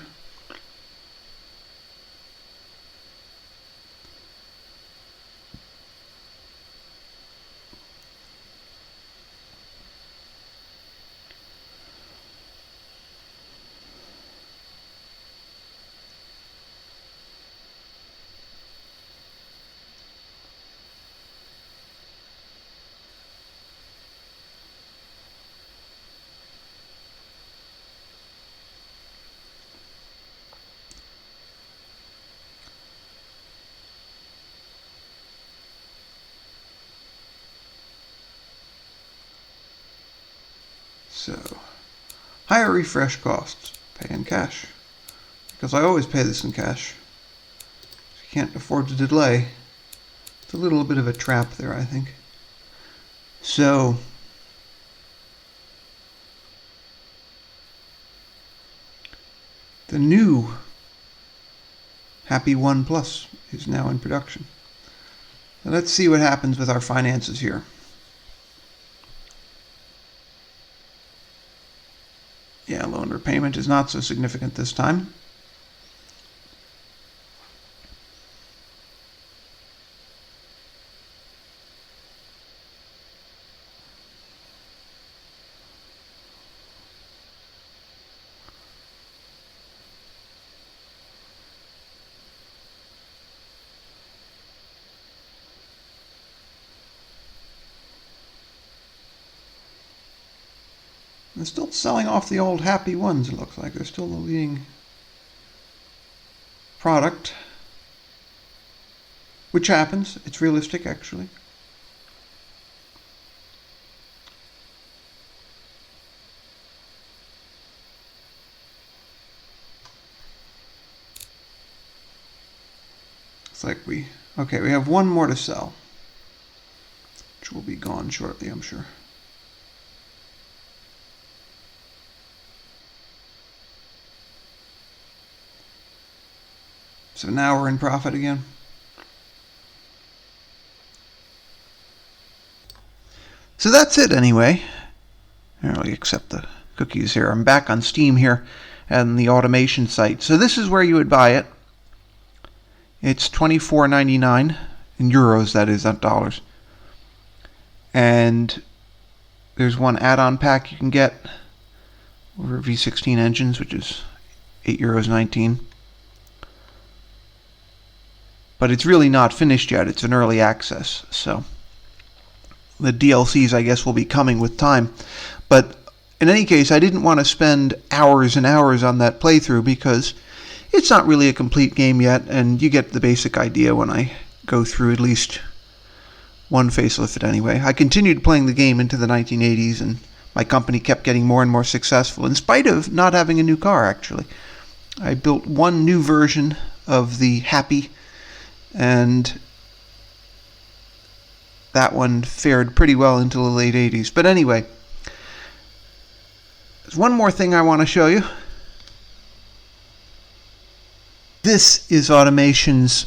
So, higher refresh costs, pay in cash. Because I always pay this in cash. You can't afford to delay. It's a little bit of a trap there, I think. So, the new Happy One Plus is now in production. Now let's see what happens with our finances here. Yeah, loan repayment is not so significant this time. They're still selling off the old Happy Ones, it looks like. They're still the leading product. Which happens. It's realistic, actually. It's like we have one more to sell, which will be gone shortly, I'm sure. So now we're in profit again. So that's it anyway. I'll accept the cookies here. I'm back on Steam here and the automation site. So this is where you would buy it. It's $24.99 in euros, that is, not dollars. And there's one add-on pack you can get over V16 engines, which is €8.19. But it's really not finished yet. It's an early access, so the DLCs, I guess, will be coming with time. But in any case, I didn't want to spend hours and hours on that playthrough because it's not really a complete game yet, and you get the basic idea when I go through at least one facelift anyway. I continued playing the game into the 1980s, and my company kept getting more and more successful, in spite of not having a new car, actually. I built one new version of the Happy, and that one fared pretty well into the late 80s. But anyway, there's one more thing I want to show you. This is Automation's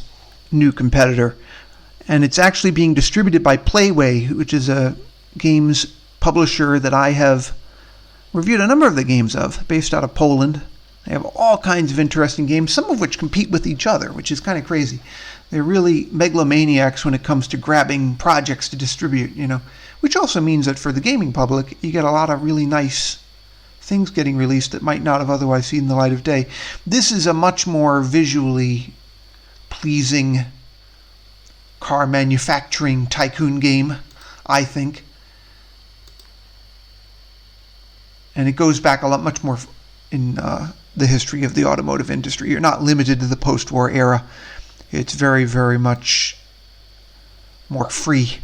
new competitor, and it's actually being distributed by Playway, which is a games publisher that I have reviewed a number of the games of, based out of Poland. They have all kinds of interesting games, some of which compete with each other, which is kind of crazy. They're really megalomaniacs when it comes to grabbing projects to distribute, which also means that for the gaming public, you get a lot of really nice things getting released that might not have otherwise seen the light of day. This is a much more visually pleasing car manufacturing tycoon game, I think. And it goes back a lot much more in the history of the automotive industry. You're not limited to the post-war era. It's very, very much more free.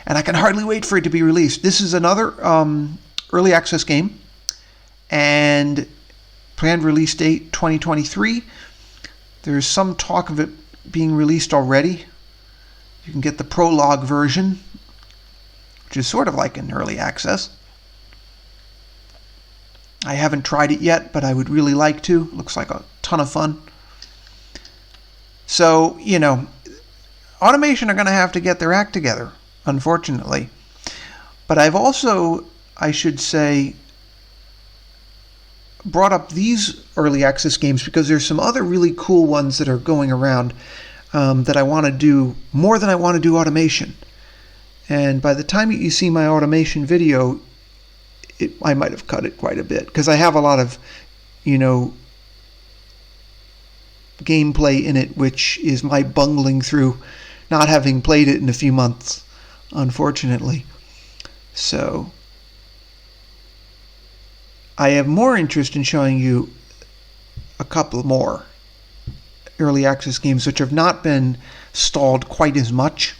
And I can hardly wait for it to be released. This is another early access game. And planned release date 2023. There's some talk of it being released already. You can get the prologue version, which is sort of like an early access. I haven't tried it yet, but I would really like to. Looks like a ton of fun. So, you know, Automation are going to have to get their act together, unfortunately. But I've also, I should say, brought up these early access games because there's some other really cool ones that are going around that I want to do more than I want to do Automation. And by the time you see my Automation video, I might have cut it quite a bit because I have a lot of, you know, gameplay in it, which is my bungling through not having played it in a few months, unfortunately. So I have more interest in showing you a couple more early access games which have not been stalled quite as much.